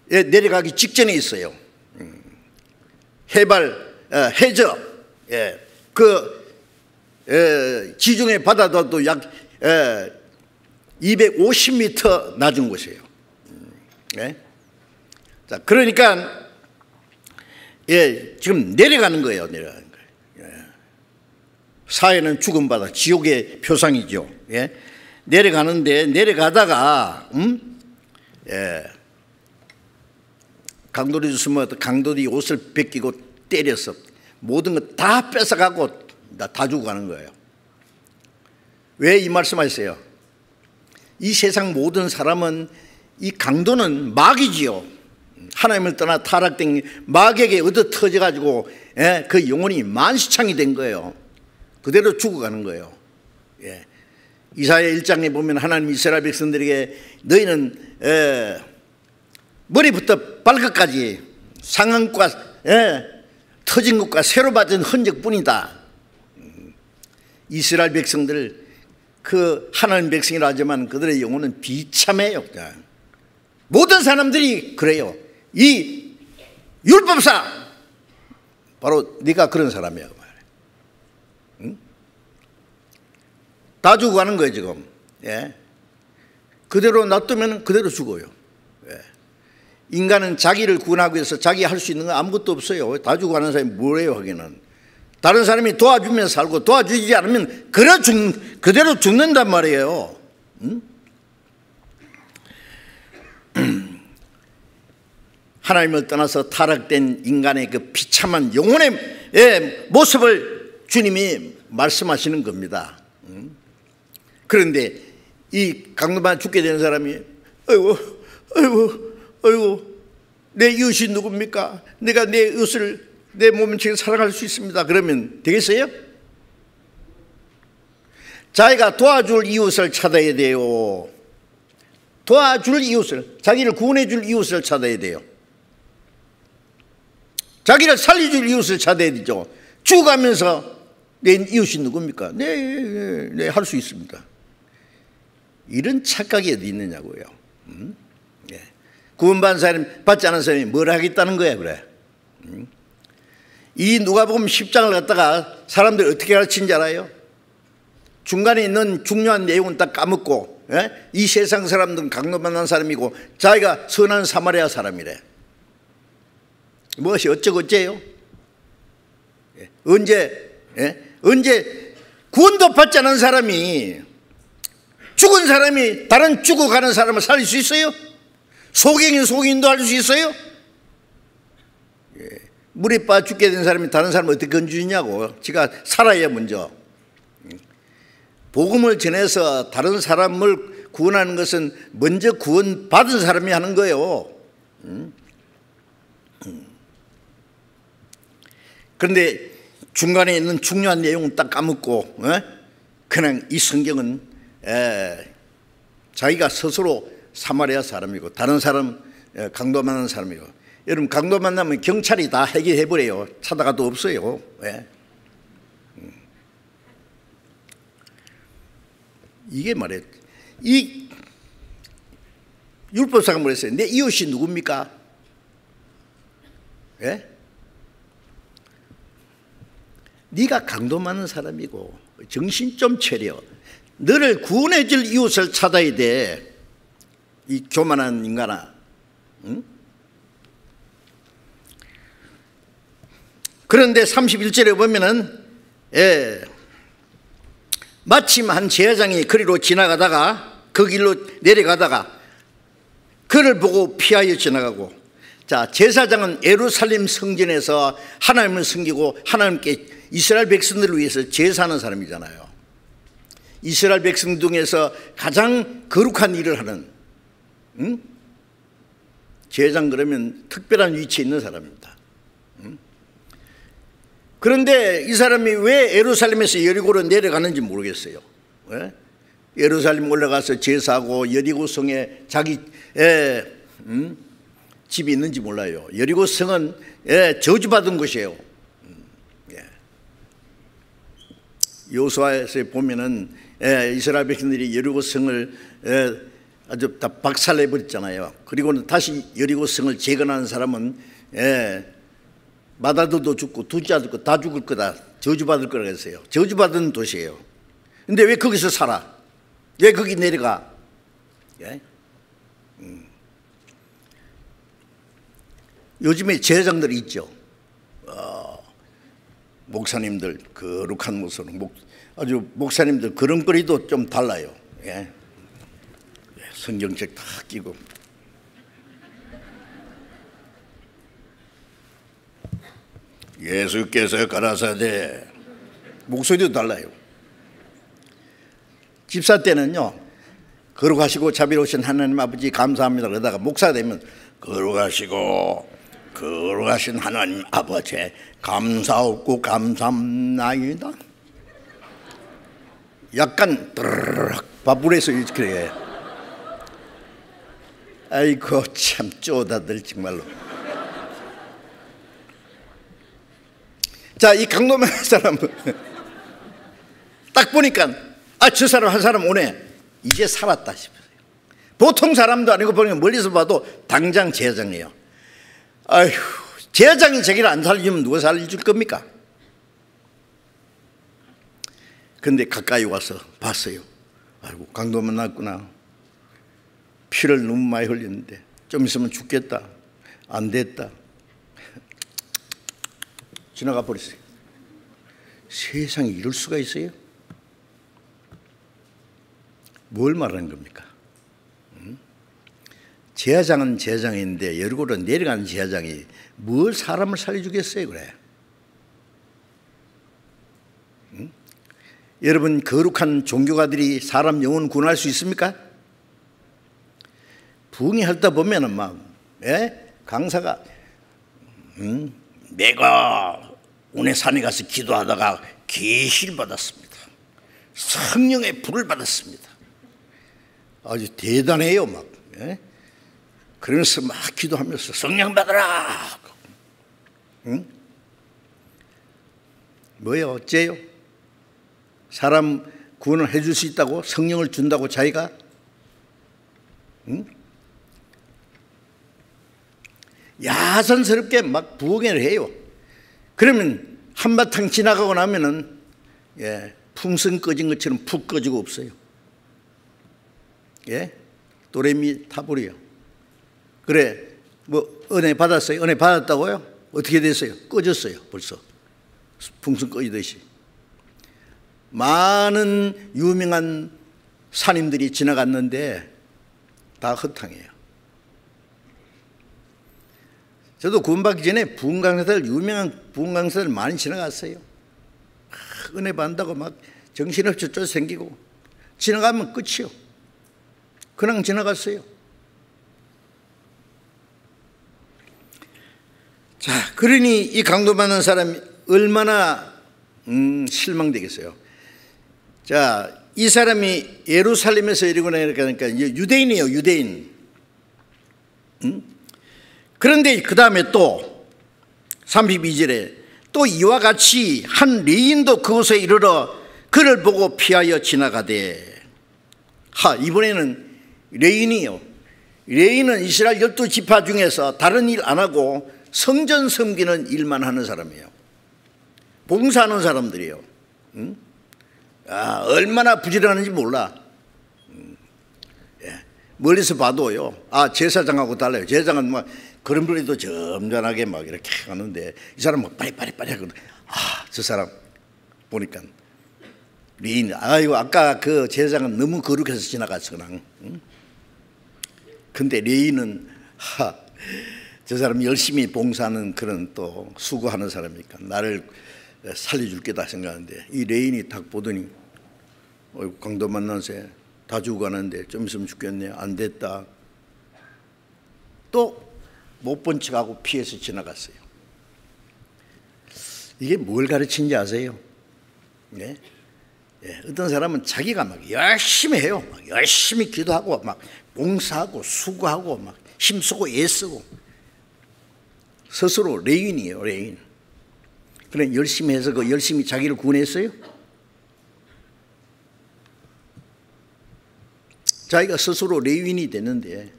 내려가기 직전에 있어요. 해저, 지중해 바다도 약 250m 낮은 곳이에요. 자, 그러니까 지금 내려가는 거예요. 내려가는 거예요. 사해는 죽은 바다, 지옥의 표상이죠. 내려가는데 내려가다가 강도들이 숨어서 강도들이 옷을 벗기고 때려서 모든 것 다 뺏어가고 다 죽어가는 거예요. 왜 이 말씀하셨어요? 이 세상 모든 사람은, 이 강도는 마귀지요. 하나님을 떠나 타락된 마귀에게 얻어 터져가지고 그 영혼이 만시창이 된 거예요. 그대로 죽어가는 거예요. 이사야 1장에 보면 하나님 이스라엘 백성들에게 너희는 머리부터 발끝까지 상한과 터진 것과 새로 받은 흔적뿐이다. 이스라엘 백성들, 그 하나님 백성이라 하지만 그들의 영혼은 비참해요. 모든 사람들이 그래요. 이 율법사 바로 네가 그런 사람이야. 다 죽어가는 거예요 지금. 그대로 놔두면 그대로 죽어요. 인간은 자기를 구원하기 위해서 자기 할 수 있는 건 아무것도 없어요. 다 죽어가는 사람이 뭐래요 하기는. 다른 사람이 도와주면 살고 도와주지 않으면 그대로 죽는단 말이에요. 하나님을 떠나서 타락된 인간의 그 비참한 영혼의 모습을 주님이 말씀하시는 겁니다. 그런데 이 강도만 죽게 되는 사람이 아이고 내 이웃이 누굽니까? 내가 내 이웃을 내 몸처럼 사랑할 수 있습니다. 그러면 되겠어요? 자기가 도와줄 이웃을 찾아야 돼요. 도와줄 이웃을, 자기를 구원해 줄 이웃을 찾아야 돼요. 자기를 살려줄 이웃을 찾아야 되죠. 죽어가면서 내 이웃이 누굽니까? 네, 할 수 있습니다. 이런 착각이 어디 있느냐고요. 구원받은 사람, 받지 않은 사람이 뭘 하겠다는 거야, 그래. 이 누가복음 10장을 갖다가 사람들 어떻게 가르치는지 알아요? 중간에 있는 중요한 내용은 다 까먹고, 이 세상 사람들은 강도 만난 사람이고 자기가 선한 사마리아 사람이래. 무엇이 어쩌고저쩌요? 언제 구원도 받지 않은 사람이, 죽은 사람이 다른 죽어가는 사람을 살릴 수 있어요? 소경인 소인도 할 수 있어요? 물에 빠져 죽게 된 사람이 다른 사람을 어떻게 건주냐고. 지가 살아야 먼저. 복음을 전해서 다른 사람을 구원하는 것은 먼저 구원받은 사람이 하는 거예요. 그런데 중간에 있는 중요한 내용은 딱 까먹고 그냥 이 성경은 자기가 스스로 사마리아 사람이고 다른 사람 강도 만난 사람이고. 여러분 강도 만나면 경찰이 다 해결해버려요. 찾아가도 없어요. 이게 말이에요. 이 율법사가 뭐랬어요? 내 이웃이 누굽니까? 네가 강도 많은 사람이고 정신 좀 차려. 너를 구원해 줄 이웃을 찾아야 돼. 이 교만한 인간아. 응? 그런데 31절에 보면은 마침 한 제사장이 거리로 지나가다가 그 길로 내려가다가 그를 보고 피하여 지나가고, 자, 제사장은 예루살렘 성전에서 하나님을 섬기고 하나님께 이스라엘 백성들을 위해서 제사하는 사람이잖아요. 이스라엘 백성 중에서 가장 거룩한 일을 하는, 제사장 그러면 특별한 위치에 있는 사람입니다. 그런데 이 사람이 왜 예루살렘에서 여리고로 내려가는지 모르겠어요. 왜? 예루살렘 올라가서 제사하고 여리고성에 자기 집이 있는지 몰라요. 여리고성은 저주받은 곳이에요. 여호수아에서 보면은 이스라엘 백성들이 여리고성을 아주 다 박살내버렸잖아요. 그리고는 다시 여리고성을 재건하는 사람은 맏아들도 죽고 둘째 아들도 다 죽을 거다, 저주받을 거라고 했어요. 저주받은 도시예요. 근데 왜 거기서 살아? 왜 거기 내려가? 예? 요즘에 제사장들이 있죠. 목사님들 거룩한 모습으로, 아주 목사님들 걸음걸이도 좀 달라요. 예? 성경책 다 끼고. 예수께서 가라사대, 목소리도 달라요. 집사 때는요, 거룩하시고 자비로우신 하나님 아버지 감사합니다 그러다가 목사 되면 거룩하시고 거룩하신 하나님 아버지 감사없고 감사합나이다. 약간 드르륵 바불에서 이렇게 해요. 아이고 참 쪼다들 정말로. 자, 이 강도만 사람은 딱 보니까 저 사람 한 사람 오네, 이제 살았다 싶어요. 보통 사람도 아니고 보니까 멀리서 봐도 당장 제사장이에요. 아휴, 제사장이 자기를 안 살려주면 누가 살려줄 겁니까? 근데 가까이 와서 봤어요. 아이고, 강도만 났구나. 피를 너무 많이 흘렸는데 좀 있으면 죽겠다. 안 됐다. 지나가 버렸어요. 세상에 이럴 수가 있어요? 뭘 말하는 겁니까? 제사장은 제사장인데 여리고로 내려가는 제사장이 뭘 사람을 살려주겠어요? 그래. 여러분, 거룩한 종교가들이 사람 영혼 구원할 수 있습니까? 부흥회 하다 보면은 막 강사가 내가 오늘 산에 가서 기도하다가 계시를 받았습니다. 성령의 불을 받았습니다. 아주 대단해요, 막. 그러면서 막 기도하면서 성령 받으라. 뭐예요? 어째요? 사람 구원을 해줄 수 있다고? 성령을 준다고 자기가? 야선스럽게 막 부흥회를 해요. 그러면 한바탕 지나가고 나면은 풍선 꺼진 것처럼 푹 꺼지고 없어요. 도레미 타불이요. 그래, 뭐 은혜 받았어요? 은혜 받았다고요? 어떻게 됐어요? 꺼졌어요, 벌써. 풍선 꺼지듯이. 많은 유명한 산님들이 지나갔는데 다 허탕이에요. 저도 구원받기 전에 부흥 강사들, 유명한 부흥 강사들 많이 지나갔어요. 은혜 받는다고 막 정신없이 쫓아생기고 지나가면 끝이요. 그냥 지나갔어요. 자, 그러니 이 강도받는 사람이 얼마나 실망되겠어요. 자, 이 사람이 예루살렘에서 이러고 나니까 유대인이에요, 유대인. 그런데 그 다음에 또 32절에 또 이와 같이 한 레인도 그곳에 이르러 그를 보고 피하여 지나가되. 이번에는 레인이요. 레인은 이스라엘 12지파 중에서 다른 일 안 하고 성전 섬기는 일만 하는 사람이에요. 봉사하는 사람들이에요. 얼마나 부지런한지 몰라. 멀리서 봐도요, 제사장하고 달라요. 제사장은 막 걸음걸이도 점잖하게 막 이렇게 하는데 이 사람은 막 빨리빨리 하거든. 저 사람 보니까 레인, 아이고 아까 그 제사장은 너무 거룩해서 지나갔어 그냥. 근데 레인은 저 사람 열심히 봉사하는 그런 또 수고하는 사람이니까 나를 살려줄 게다 생각하는데, 이 레인이 딱 보더니 강도 만나세 다 죽어가는데 좀 있으면 죽겠네, 안 됐다. 또 못 본 척하고 피해서 지나갔어요. 이게 뭘 가르치는지 아세요? 네? 예, 어떤 사람은 자기가 막 열심히 해요. 막 열심히 기도하고 막 봉사하고 수고하고 막 힘쓰고 애쓰고, 스스로 레인이에요, 레인. 그래 열심히 해서 그 열심히 자기를 구원했어요? 자기가 스스로 레인이 됐는데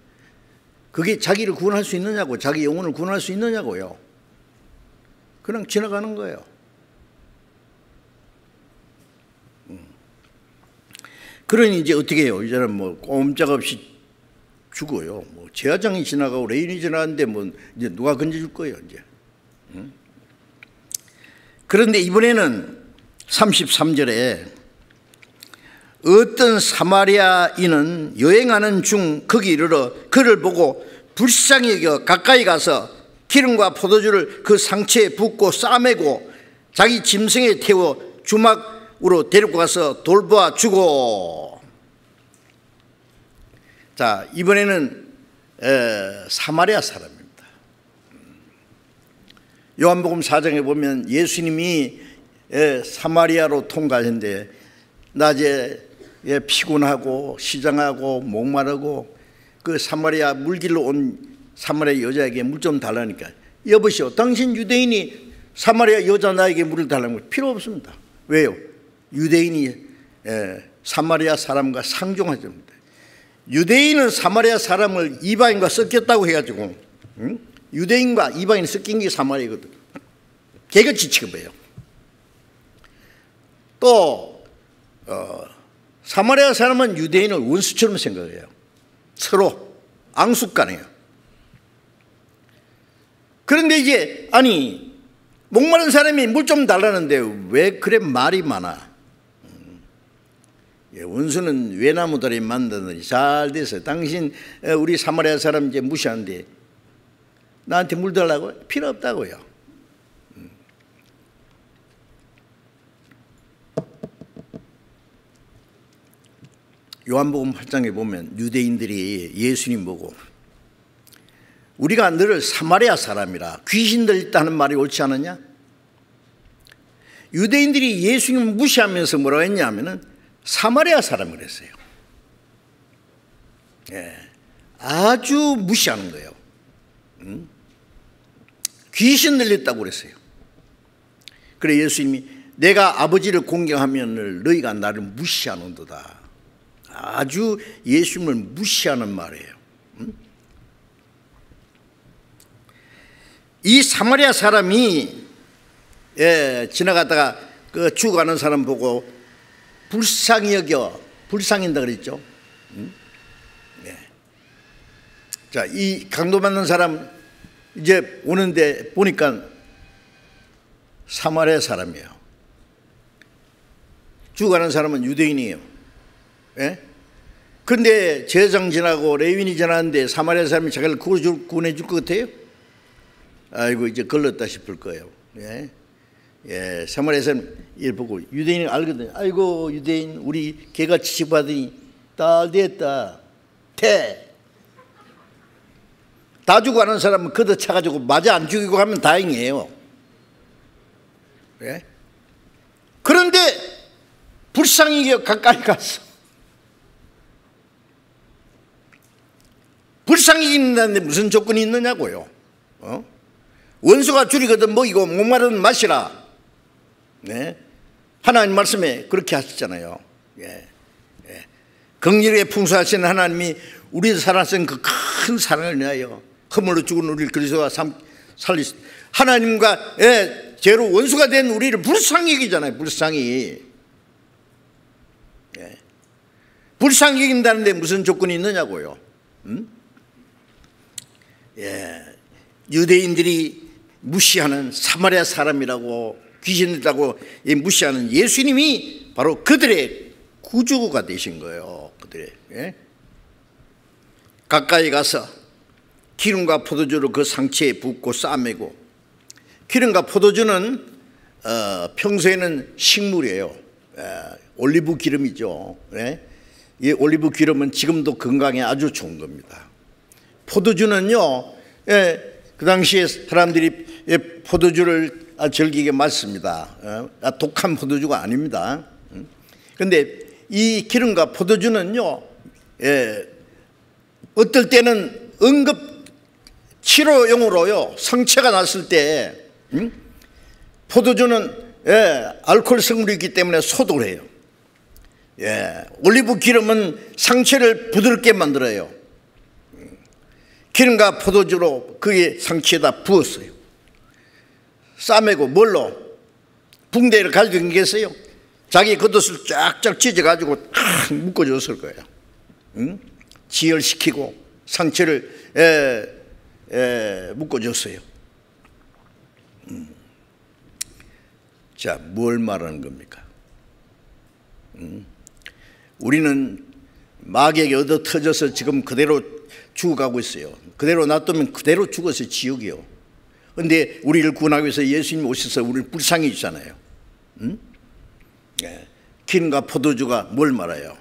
그게 자기를 구원할 수 있느냐고, 자기 영혼을 구원할 수 있느냐고요. 그냥 지나가는 거예요. 그러니 이제 어떻게 해요? 이제는 뭐 꼼짝없이 죽어요. 뭐 제사장이 지나가고 레인이 지나가는데 뭐 이제 누가 건져줄 거예요, 이제. 그런데 이번에는 33절에 어떤 사마리아인은 여행하는 중 거기 이르러 그를 보고 불쌍히 여겨 가까이 가서 기름과 포도주를 그 상체에 붓고 싸매고 자기 짐승에 태워 주막으로 데리고 가서 돌보아 주고. 자, 이번에는 사마리아 사람입니다. 요한복음 4장에 보면 예수님이 사마리아로 통과하는데 낮에 피곤하고 시장하고 목마르고 그 사마리아 물길로 온 사마리아 여자에게 물 좀 달라니까, 여보시오, 당신 유대인이 사마리아 여자 나에게 물을 달라는 거 필요 없습니다. 왜요? 유대인이 사마리아 사람과 상종하지 못합니다. 유대인은 사마리아 사람을 이방인과 섞였다고 해가지고, 유대인과 이방인이 섞인 게 사마리아거든. 개같이 취급해요. 또 사마리아 사람은 유대인을 원수처럼 생각해요. 서로 앙숙간해요. 그런데 이제 아니 목마른 사람이 물 좀 달라는데 왜 그래 말이 많아? 원수는 외나무다리 만드느니 잘 됐어요. 당신 우리 사마리아 사람 이제 무시하는데 나한테 물 달라고? 필요 없다고요. 요한복음 8장에 보면 유대인들이 예수님 보고 우리가 너를 사마리아 사람이라 귀신 들렸다는 말이 옳지 않느냐? 유대인들이 예수님을 무시하면서 뭐라고 했냐면은 사마리아 사람을 했어요. 아주 무시하는 거예요. 귀신 들렸다고 그랬어요. 그래 예수님이 내가 아버지를 공경하면 너희가 나를 무시하는도다. 아주 예수님을 무시하는 말이에요. 이 사마리아 사람이 지나가다가 그 죽어가는 사람 보고 불쌍히 여겨, 불쌍인다 그랬죠. 자, 이 강도받는 사람 이제 오는데 보니까 사마리아 사람이에요. 죽어가는 사람은 유대인이에요. 그런데 제사장 지나고 레위인이 지나는데 사마리아 사람이 자기를 구원해 줄 것 같아요? 아이고 이제 걸렸다 싶을 거예요. 사마리아 사람 일 보고 유대인이 알거든요. 아이고 유대인 우리 개같이 취급하더니 딸 됐다. 다 죽어가는 사람은 걷어차가지고 맞아 안 죽이고 하면 다행이에요. 그런데 불쌍히 가까이 갔어. 불쌍히 있는데 무슨 조건이 있느냐고요. 원수가 줄이거든 먹이고 목마르든 마시라. 하나님 말씀에 그렇게 하셨잖아요. 긍휼에 풍성하신 하나님이 우리를 사랑하신 그 큰 사랑을 위하여 허물로 죽은 우리를 그리스도와 살리시. 하나님과 죄로 원수가 된 우리를 불쌍히 여기잖아요. 불쌍히. 불쌍히 여긴다는데 무슨 조건이 있느냐고요. 유대인들이 무시하는 사마리아 사람이라고 귀신이라고 무시하는 예수님이 바로 그들의 구주가 되신 거예요. 그들의. 예? 가까이 가서 기름과 포도주를 그 상체에 붓고 싸매고, 기름과 포도주는 평소에는 식물이에요. 올리브 기름이죠. 예? 이 올리브 기름은 지금도 건강에 아주 좋은 겁니다. 포도주는요, 그 당시에 사람들이 포도주를 즐기게 마셨습니다. 독한 포도주가 아닙니다. 그런데 이 기름과 포도주는요, 어떨 때는 응급 치료용으로요, 상처가 났을 때 포도주는 알코올 성분이 있기 때문에 소독을 해요. 올리브 기름은 상처를 부드럽게 만들어요. 기름과 포도주로 그의 상처에다 부었어요. 싸매고 뭘로? 붕대를 가지고 있겠어요? 자기 겉옷을 쫙쫙 찢어가지고 묶어줬을 거예요. 지혈시키고 상처를 묶어줬어요. 자, 뭘 말하는 겁니까? 우리는 마귀에게 얻어 터져서 지금 그대로 죽어가고 있어요. 그대로 놔두면 그대로 죽어서 지옥이요. 그런데 우리를 구원하기 위해서 예수님이 오셔서 우리를 불쌍히 주잖아요. 기름과 포도주가 뭘 말해요?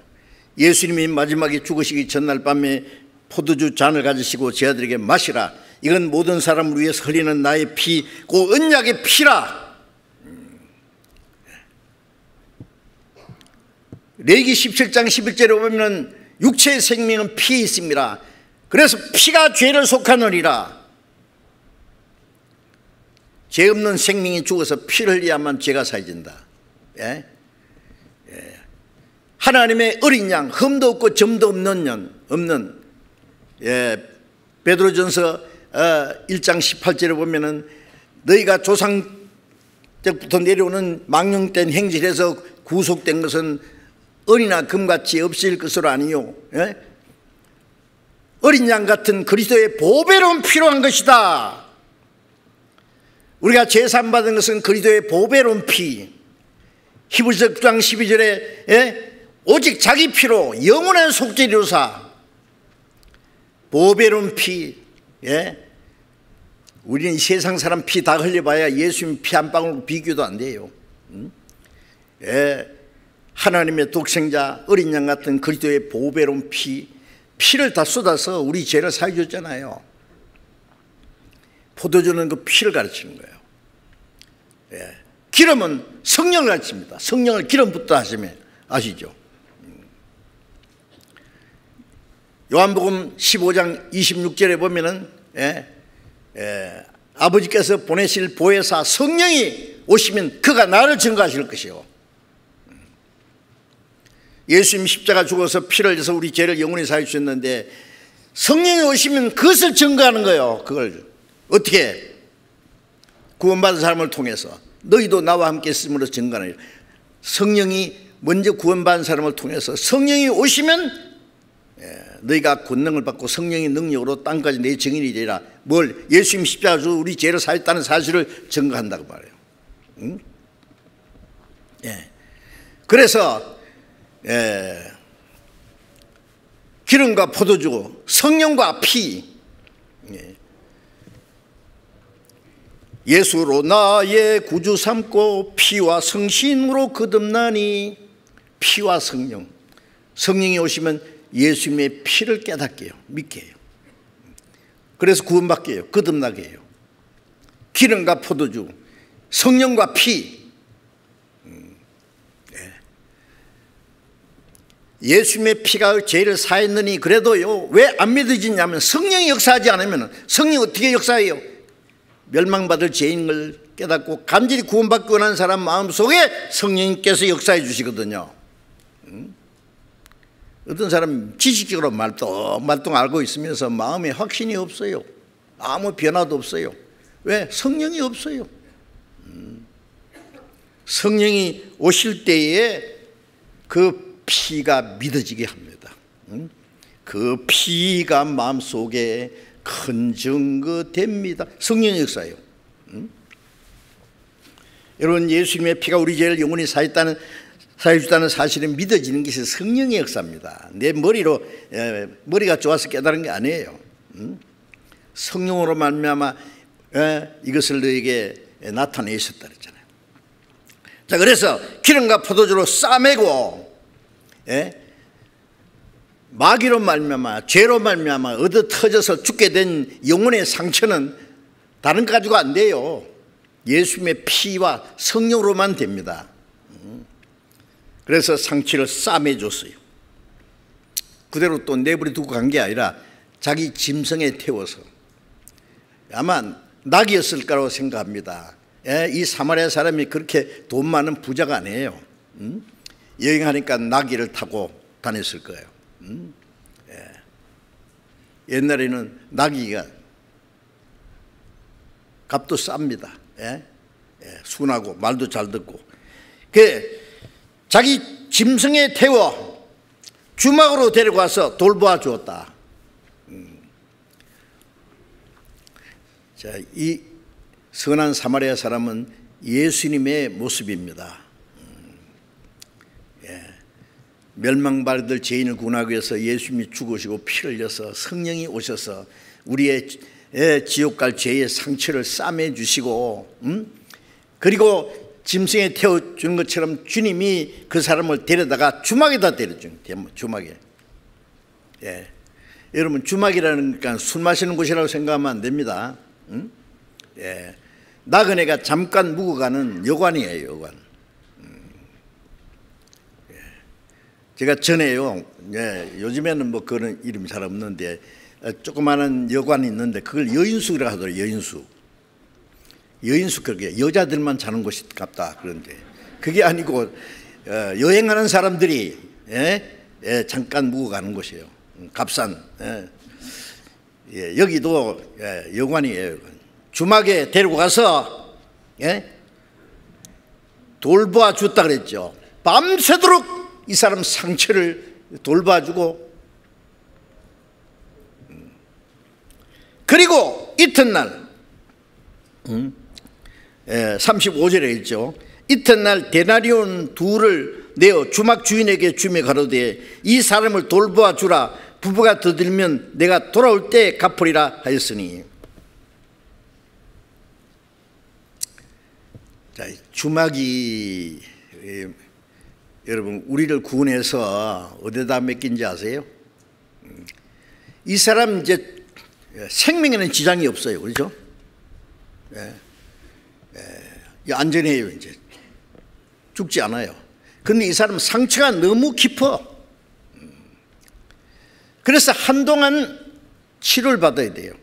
예수님이 마지막에 죽으시기 전날 밤에 포도주 잔을 가지시고 제 아들에게 마시라. 이건 모든 사람을 위해서 흘리는 나의 피, 그 언약의 피라. 레위기 17장 11절에 보면 육체의 생명은 피에 있습니다. 그래서 피가 죄를 속하느니라. 죄 없는 생명이 죽어서 피를 흘려야만 죄가 사해진다. 하나님의 어린 양, 흠도 없고 점도 없는 베드로전서 1장 18절에 보면은 너희가 조상 때부터 내려오는 망령된 행실에서 구속된 것은 은이나 금같이 없을 것으로 아니요, 어린 양 같은 그리스도의 보배로운 필요한 것이다. 우리가 제산 받은 것은 그리스도의 보배로운 피. 히브리서 9장 12절에 오직 자기 피로 영원한 속죄리로사. 보배로운 피. 우리는 이 세상 사람 피 다 흘려봐야 예수님 피 한 방울 비교도 안 돼요. 하나님의 독생자 어린 양 같은 그리스도의 보배로운 피를 다 쏟아서 우리 죄를 사해 줬잖아요. 포도주는 그 피를 가르치는 거예요. 기름은 성령을 가르칩니다. 성령을 기름부터 하시면 아시죠? 요한복음 15장 26절에 보면은 아버지께서 보내실 보혜사 성령이 오시면 그가 나를 증거하실 것이요. 예수님 십자가 죽어서 피를 흘려서 우리 죄를 영원히 사해 주셨는데 성령이 오시면 그것을 증거하는 거예요. 그걸 어떻게? 구원받은 사람을 통해서 너희도 나와 함께 있음으로 증거하는 거예요. 성령이 먼저 구원받은 사람을 통해서 성령이 오시면 너희가 권능을 받고 성령의 능력으로 땅까지 내 증인이 되리라. 뭘? 예수님 십자가 죽어 우리 죄를 사했다는 사실을 증거한다고 말해요. 그래서 기름과 포도주, 성령과 피, 예수로 나의 구주 삼고 피와 성신으로 거듭나니. 피와 성령. 성령이 오시면 예수님의 피를 깨닫게 해요. 믿게 해요. 그래서 구원받게 해요. 거듭나게 해요. 기름과 포도주, 성령과 피. 예수님의 피가 죄를 사했느니 그래도요, 왜 안 믿어지냐면 성령이 역사하지 않으면, 성령이 어떻게 역사해요? 멸망받을 죄인을 깨닫고 간절히 구원받기 원하는 사람 마음속에 성령님께서 역사해 주시거든요. 어떤 사람 지식적으로 말똥 알고 있으면서 마음에 확신이 없어요. 아무 변화도 없어요. 왜? 성령이 없어요. 성령이 오실 때에 그 피가 믿어지게 합니다. 그 피가 마음속에 큰 증거 됩니다. 성령의 역사예요. 여러분, 예수님의 피가 우리 죄를 영원히 사했다는 살아있다는 사실이 믿어지는 것이 성령의 역사입니다. 내 머리가 좋아서 깨달은 게 아니에요. 성령으로 말미암아 이것을 너에게 나타내셨다 그랬잖아요. 자, 그래서 기름과 포도주로 싸매고 마귀로 말미암아 죄로 말미암아 얻어 터져서 죽게 된 영혼의 상처는 다른 거 가지고 안 돼요. 예수님의 피와 성령으로만 됩니다. 그래서 상처를 싸매줬어요. 그대로 또 내버려 두고 간 게 아니라 자기 짐승에 태워서, 아마 낙이었을 거라고 생각합니다. 이 사마리아 사람이 그렇게 돈 많은 부자가 아니에요. 여행하니까 나귀를 타고 다녔을 거예요. 옛날에는 나귀가 값도 쌉니다. 순하고 말도 잘 듣고. 자기 짐승에 태워 주막으로 데려가서 돌보아 주었다. 자, 이 선한 사마리아 사람은 예수님의 모습입니다. 멸망받을 죄인을 구원하기 위해서 예수님이 죽으시고 피를 흘려서 성령이 오셔서 우리의 지옥 갈 죄의 상처를 싸매 주시고, 그리고 짐승에 태워주는 것처럼 주님이 그 사람을 데려다가 주막에다 데려준 주막에. 여러분, 주막이라는 건 술 마시는 곳이라고 생각하면 안 됩니다. 나그네가 잠깐 묵어가는 여관이에요, 여관. 제가 전에요, 요즘에는 뭐 그런 이름이 잘 없는데 조그마한 여관이 있는데 그걸 여인숙이라고 하더라고요. 여인숙, 그게 여자들만 자는 곳이 같다 그런데 그게 아니고 여행하는 사람들이 잠깐 묵어가는 곳이에요. 값싼. 여기도 여관이에요. 주막에 데리고 가서 돌보아 줬다 그랬죠. 밤새도록 이 사람 상처를 돌봐주고, 그리고 이튿날 35절에 있죠. 이튿날 데나리온 둘을 내어 주막 주인에게 주며 가로되 이 사람을 돌보아 주라. 부부가 더 들면 내가 돌아올 때 갚으리라 하였으니. 자, 주막이 여러분 우리를 구원해서 어디다 맡긴지 아세요? 이 사람 이제 생명에는 지장이 없어요, 그렇죠? 안전해요. 이제 죽지 않아요. 그런데 이 사람은 상처가 너무 깊어. 그래서 한동안 치료를 받아야 돼요.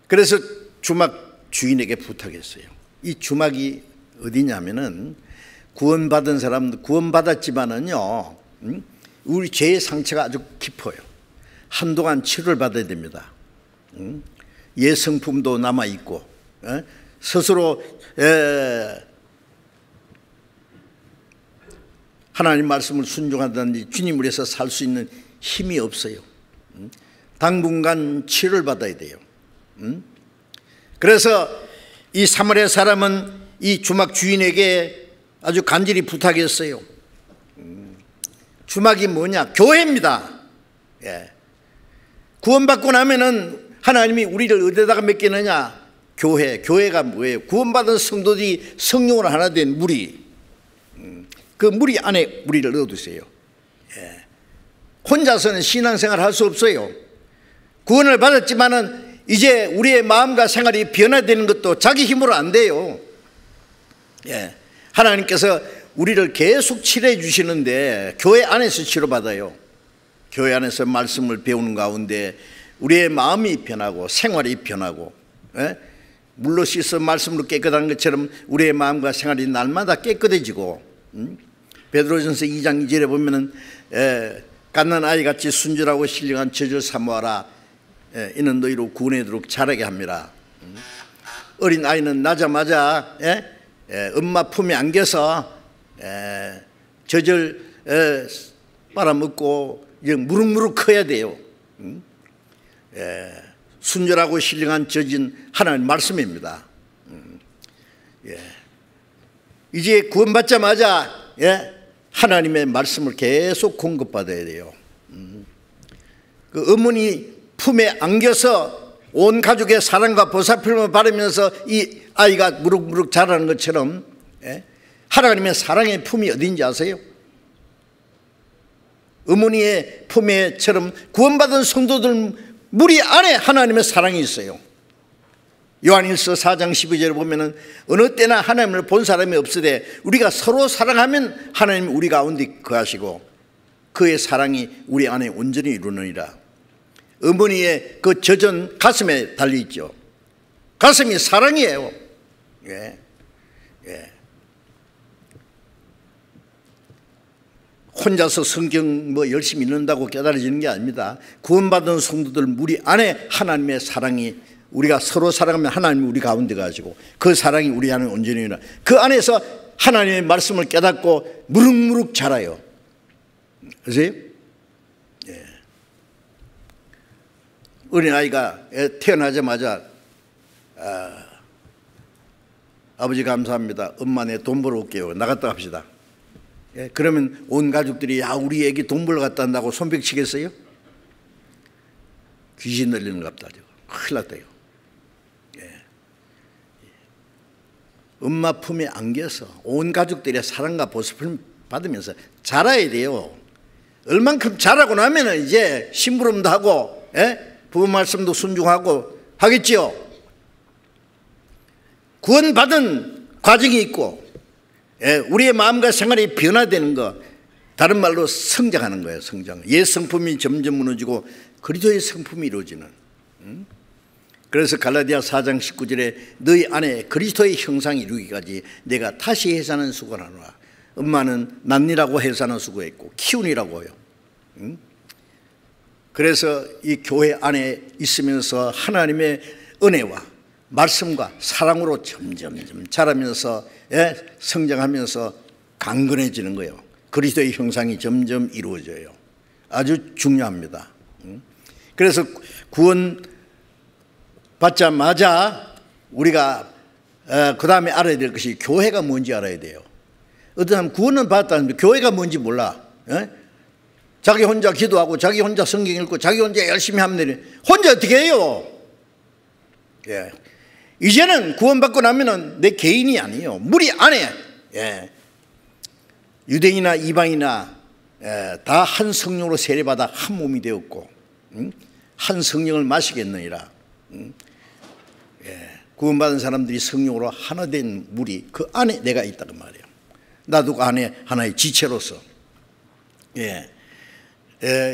그래서 주막 주인에게 부탁했어요. 이 주막이 어디냐면은 구원받은 사람들, 구원받았지만은요, 우리 죄의 상처가 아주 깊어요. 한동안 치료를 받아야 됩니다. 예성품도 남아있고, 스스로 하나님 말씀을 순종하든지 주님을 위해서 살 수 있는 힘이 없어요. 당분간 치료를 받아야 돼요. 그래서 이 사마리아 사람은 이 주막 주인에게 아주 간절히 부탁했어요. 주막이 뭐냐? 교회입니다. 구원받고 나면은 하나님이 우리를 어디다가 맡기느냐? 교회가 뭐예요? 구원받은 성도들이 성령으로 하나 된 무리, 그 무리 안에 우리를 넣어두세요. 혼자서는 신앙생활 할 수 없어요. 구원을 받았지만은 이제 우리의 마음과 생활이 변화되는 것도 자기 힘으로 안 돼요. 하나님께서 우리를 계속 치료해 주시는데 교회 안에서 치료받아요. 교회 안에서 말씀을 배우는 가운데 우리의 마음이 변하고 생활이 변하고, 물로 씻어 말씀으로 깨끗한 것처럼 우리의 마음과 생활이 날마다 깨끗해지고, 베드로전서 2장 2절에 보면은 갓난 아이같이 순전하고 신령한 젖을 사모하라. 이는 너희로 구원하도록 자라게 합니다. 어린 아이는 나자마자 엄마 품에 안겨서 젖을 빨아먹고 무럭무럭 커야 돼요. 순전하고 신령한 젖인 하나님 말씀입니다. 이제 구원받자마자 하나님의 말씀을 계속 공급받아야 돼요. 그 어머니 품에 안겨서 온 가족의 사랑과 보살핌을 받으면서 이 아이가 무럭무럭 자라는 것처럼 하나님의 사랑의 품이 어딘지 아세요? 어머니의 품에처럼 구원받은 성도들 무리 안에 하나님의 사랑이 있어요. 요한일서 4장 12절에 보면은 어느 때나 하나님을 본 사람이 없으되 우리가 서로 사랑하면 하나님이 우리 가운데 거하시고 그의 사랑이 우리 안에 온전히 이루느니라. 어머니의 그 젖은 가슴에 달려있죠. 가슴이 사랑이에요. 혼자서 성경 열심히 읽는다고 깨달아지는 게 아닙니다. 구원받은 성도들 무리 안에 하나님의 사랑이, 우리가 서로 사랑하면 하나님이 우리 가운데 가지고 그 사랑이 우리 안에 온전히 일어나 그 안에서 하나님의 말씀을 깨닫고 무럭무럭 자라요. 그러세요? 어린아이가 태어나자마자 아버지 감사합니다. 엄마 내 돈 벌어 올게요. 나갔다 갑시다. 그러면 온 가족들이 야 우리 애기 돈 벌러 갔다 한다고 손뼉치겠어요? 귀신 들리는 것 같다. 큰일 났다요. 엄마 품에 안겨서 온 가족들의 사랑과 보살핌을 받으면서 자라야 돼요. 얼만큼 자라고 나면 이제 심부름도 하고 부모 말씀도 순종하고 하겠지요. 구원받은 과정이 있고 우리의 마음과 생활이 변화되는 거, 다른 말로 성장하는 거예요. 성장. 옛 성품이 점점 무너지고 그리스도의 성품이 이루어지는. 그래서 갈라디아 4장 19절에 너희 안에 그리스도의 형상이 이루기까지 내가 다시 해사는 수고하노라. 엄마는 낳니라고 해사는 수고했고 키우니라고 해요. 그래서 이 교회 안에 있으면서 하나님의 은혜와 말씀과 사랑으로 점점 자라면서 성장하면서 강건해지는 거예요. 그리스도의 형상이 점점 이루어져요. 아주 중요합니다. 그래서 구원 받자마자 우리가 그 다음에 알아야 될 것이 교회가 뭔지 알아야 돼요. 어떤 사람 구원은 받았다는데 교회가 뭔지 몰라. 자기 혼자 기도하고 자기 혼자 성경 읽고 자기 혼자 열심히 하면 되는, 혼자 어떻게 해요? 이제는 구원받고 나면은 내 개인이 아니에요. 무리 안에 유대인이나 이방이나 다 한 성령으로 세례받아 한 몸이 되었고 한 성령을 마시겠느니라. 구원받은 사람들이 성령으로 하나 된 무리 그 안에 내가 있다는 말이에요. 나도 그 안에 하나의 지체로서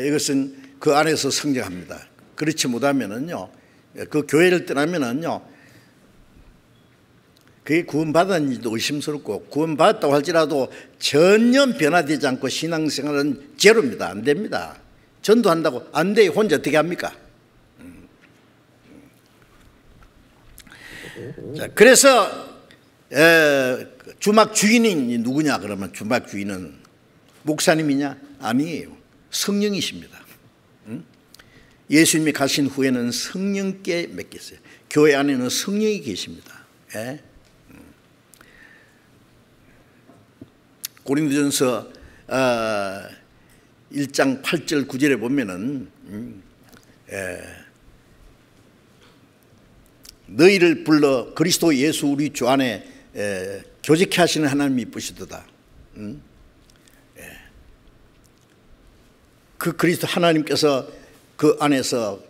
이것은 그 안에서 성장합니다. 그렇지 못하면은요, 그 교회를 떠나면은요, 그게 구원받았는지도 의심스럽고, 구원받았다고 할지라도 전혀 변화되지 않고 신앙생활은 제로입니다. 안 됩니다. 전도한다고 안 돼요. 혼자 어떻게 합니까? 자, 그래서 주막 주인이 누구냐 그러면 주막 주인은 목사님이냐? 아니에요. 성령이십니다. 예수님이 가신 후에는 성령께 맡겼어요. 교회 안에는 성령이 계십니다. 고린도전서 1장 8절 9절에 보면은 너희를 불러 그리스도 예수 우리 주 안에 교제케 하시는 하나님이 이쁘시도다. 그 그리스도 하나님께서 그 안에서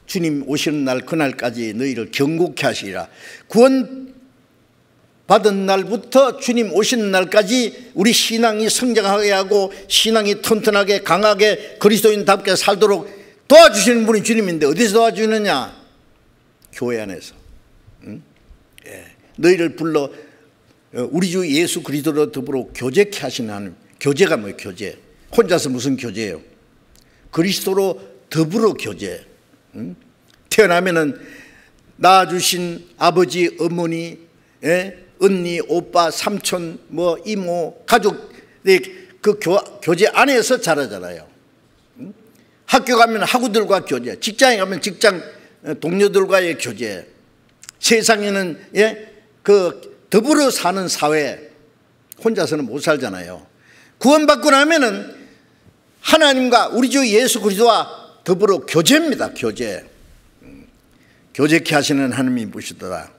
주님 오시는 날 그날까지 너희를 경고케 하시리라. 구원 받은 날부터 주님 오시는 날까지 우리 신앙이 성장하게 하고 신앙이 튼튼하게 강하게 그리스도인답게 살도록 도와주시는 분이 주님인데 어디서 도와주느냐? 교회 안에서. 너희를 불러 우리 주 예수 그리스도로 더불어 교제케 하시는 하나님. 교제가 뭐예요? 교제. 혼자서 무슨 교제예요? 그리스도로 더불어 교제. 태어나면은 낳아주신 아버지, 어머니, 언니, 오빠, 삼촌, 이모, 가족 그 교제 안에서 자라잖아요. 학교 가면 학우들과 교제, 직장에 가면 직장 동료들과의 교제, 세상에는 그 더불어 사는 사회, 혼자서는 못 살잖아요. 구원받고 나면은 하나님과 우리 주 예수 그리스도와 더불어 교제입니다. 교제. 교제케 하시는 하나님이 보시더라.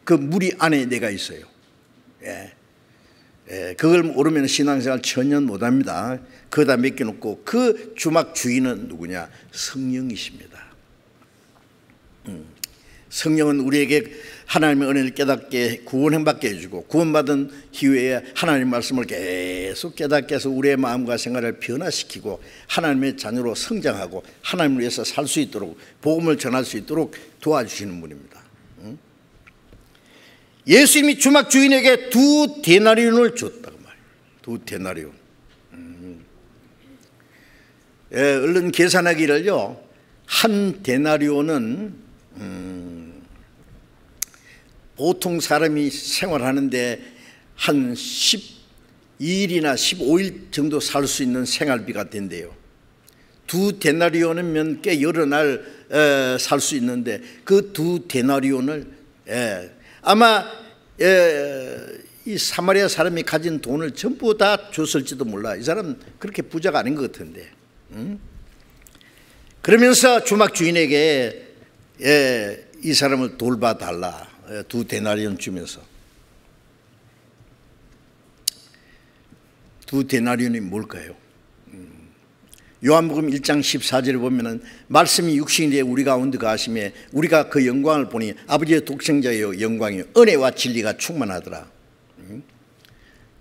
그 무리 안에 내가 있어요. 그걸 모르면 신앙생활 전혀 못합니다. 그거다 맡겨놓고 그 주막 주인은 누구냐? 성령이십니다. 성령은 우리에게 하나님의 은혜를 깨닫게 구원받게 해주고, 구원받은 이후에 하나님의 말씀을 계속 깨닫게 해서 우리의 마음과 생활을 변화시키고 하나님의 자녀로 성장하고 하나님을 위해서 살 수 있도록, 복음을 전할 수 있도록 도와주시는 분입니다. 예수님이 주막 주인에게 2 데나리온을 줬다고 말이에요. 2 데나리온. 얼른 계산하기를요, 1 데나리온은 보통 사람이 생활하는데 한 12일이나 15일 정도 살 수 있는 생활비가 된대요. 2 데나리온이면 꽤 여러 날 살 수 있는데 그 2 데나리온을 아마 이 사마리아 사람이 가진 돈을 전부 다 줬을지도 몰라. 이 사람 그렇게 부자가 아닌 것 같은데. 그러면서 주막 주인에게 이 사람을 돌봐달라. 2 데나리온 주면서. 2 데나리온이 뭘까요? 요한복음 1장 14절에 보면은 말씀이 육신이 되어 우리 가운데 가심에 우리가 그 영광을 보니 아버지의 독생자의 영광이요 은혜와 진리가 충만하더라.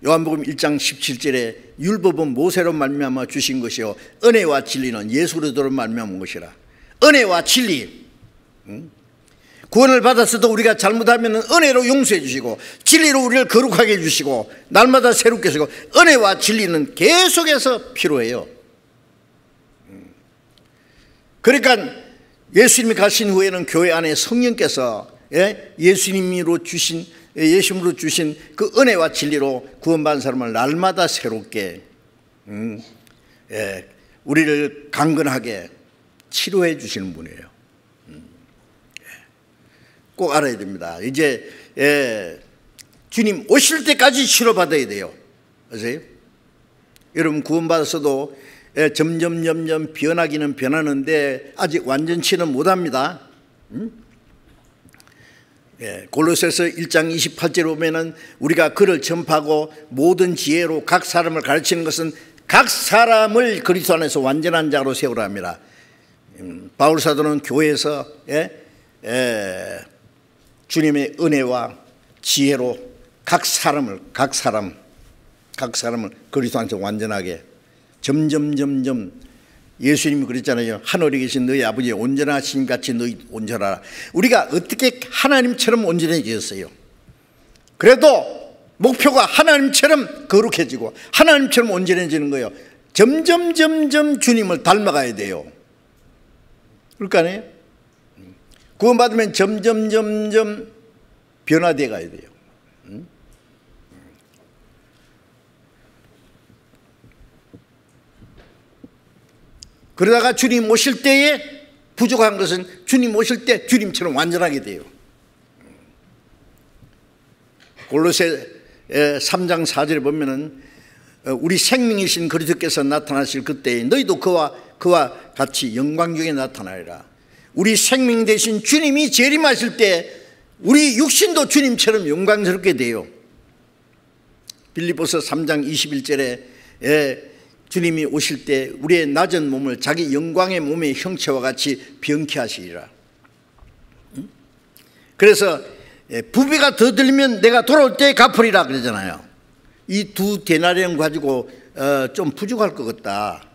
요한복음 1장 17절에 율법은 모세로 말미암아 주신 것이요 은혜와 진리는 예수 그리스도로 말미암은 것이라. 은혜와 진리. 구원을 받았어도 우리가 잘못하면 은혜로 용서해 주시고 진리로 우리를 거룩하게 해주시고 날마다 새롭게 하시고 은혜와 진리는 계속해서 필요해요. 그러니까 예수님이 가신 후에는 교회 안에 성령께서 예수님으로 주신 그 은혜와 진리로 구원받은 사람을 날마다 새롭게 우리를 강건하게 치료해 주시는 분이에요. 꼭 알아야 됩니다. 이제 주님 오실 때까지 치료받아야 돼요. 아세요? 여러분 구원받았어도 점점 변하기는 변하는데 아직 완전치는 못합니다. 골로새서 1장 28절에 보면은 우리가 그를 전파하고 모든 지혜로 각 사람을 가르치는 것은 각 사람을 그리스도 안에서 완전한 자로 세우라 합니다. 바울 사도는 교회에서 주님의 은혜와 지혜로 각 사람을 그리스도 안에서 완전하게 점점 예수님이 그랬잖아요. 하늘에 계신 너희 아버지의 온전하신 같이 너희 온전하라. 우리가 어떻게 하나님처럼 온전해졌어요? 그래도 목표가 하나님처럼 거룩해지고 하나님처럼 온전해지는 거예요. 점점 주님을 닮아가야 돼요. 그러니까 아니에요? 구원받으면 점점 변화되어 가야 돼요. 그러다가 주님 오실 때에 부족한 것은 주님 오실 때 주님처럼 완전하게 돼요. 골로새 3장 4절에 보면은 우리 생명이신 그리스도께서 나타나실 그때에 너희도 그와 같이 영광 중에 나타나리라. 우리 생명 되신 주님이 재림하실 때 우리 육신도 주님처럼 영광스럽게 돼요. 빌립보서 3장 21절에 주님이 오실 때 우리의 낮은 몸을 자기 영광의 몸의 형체와 같이 병케 하시리라. 그래서 부비가 더 들면 내가 돌아올 때 갚으리라 그러잖아요. 이 2 데나리온 가지고 좀 부족할 것 같다.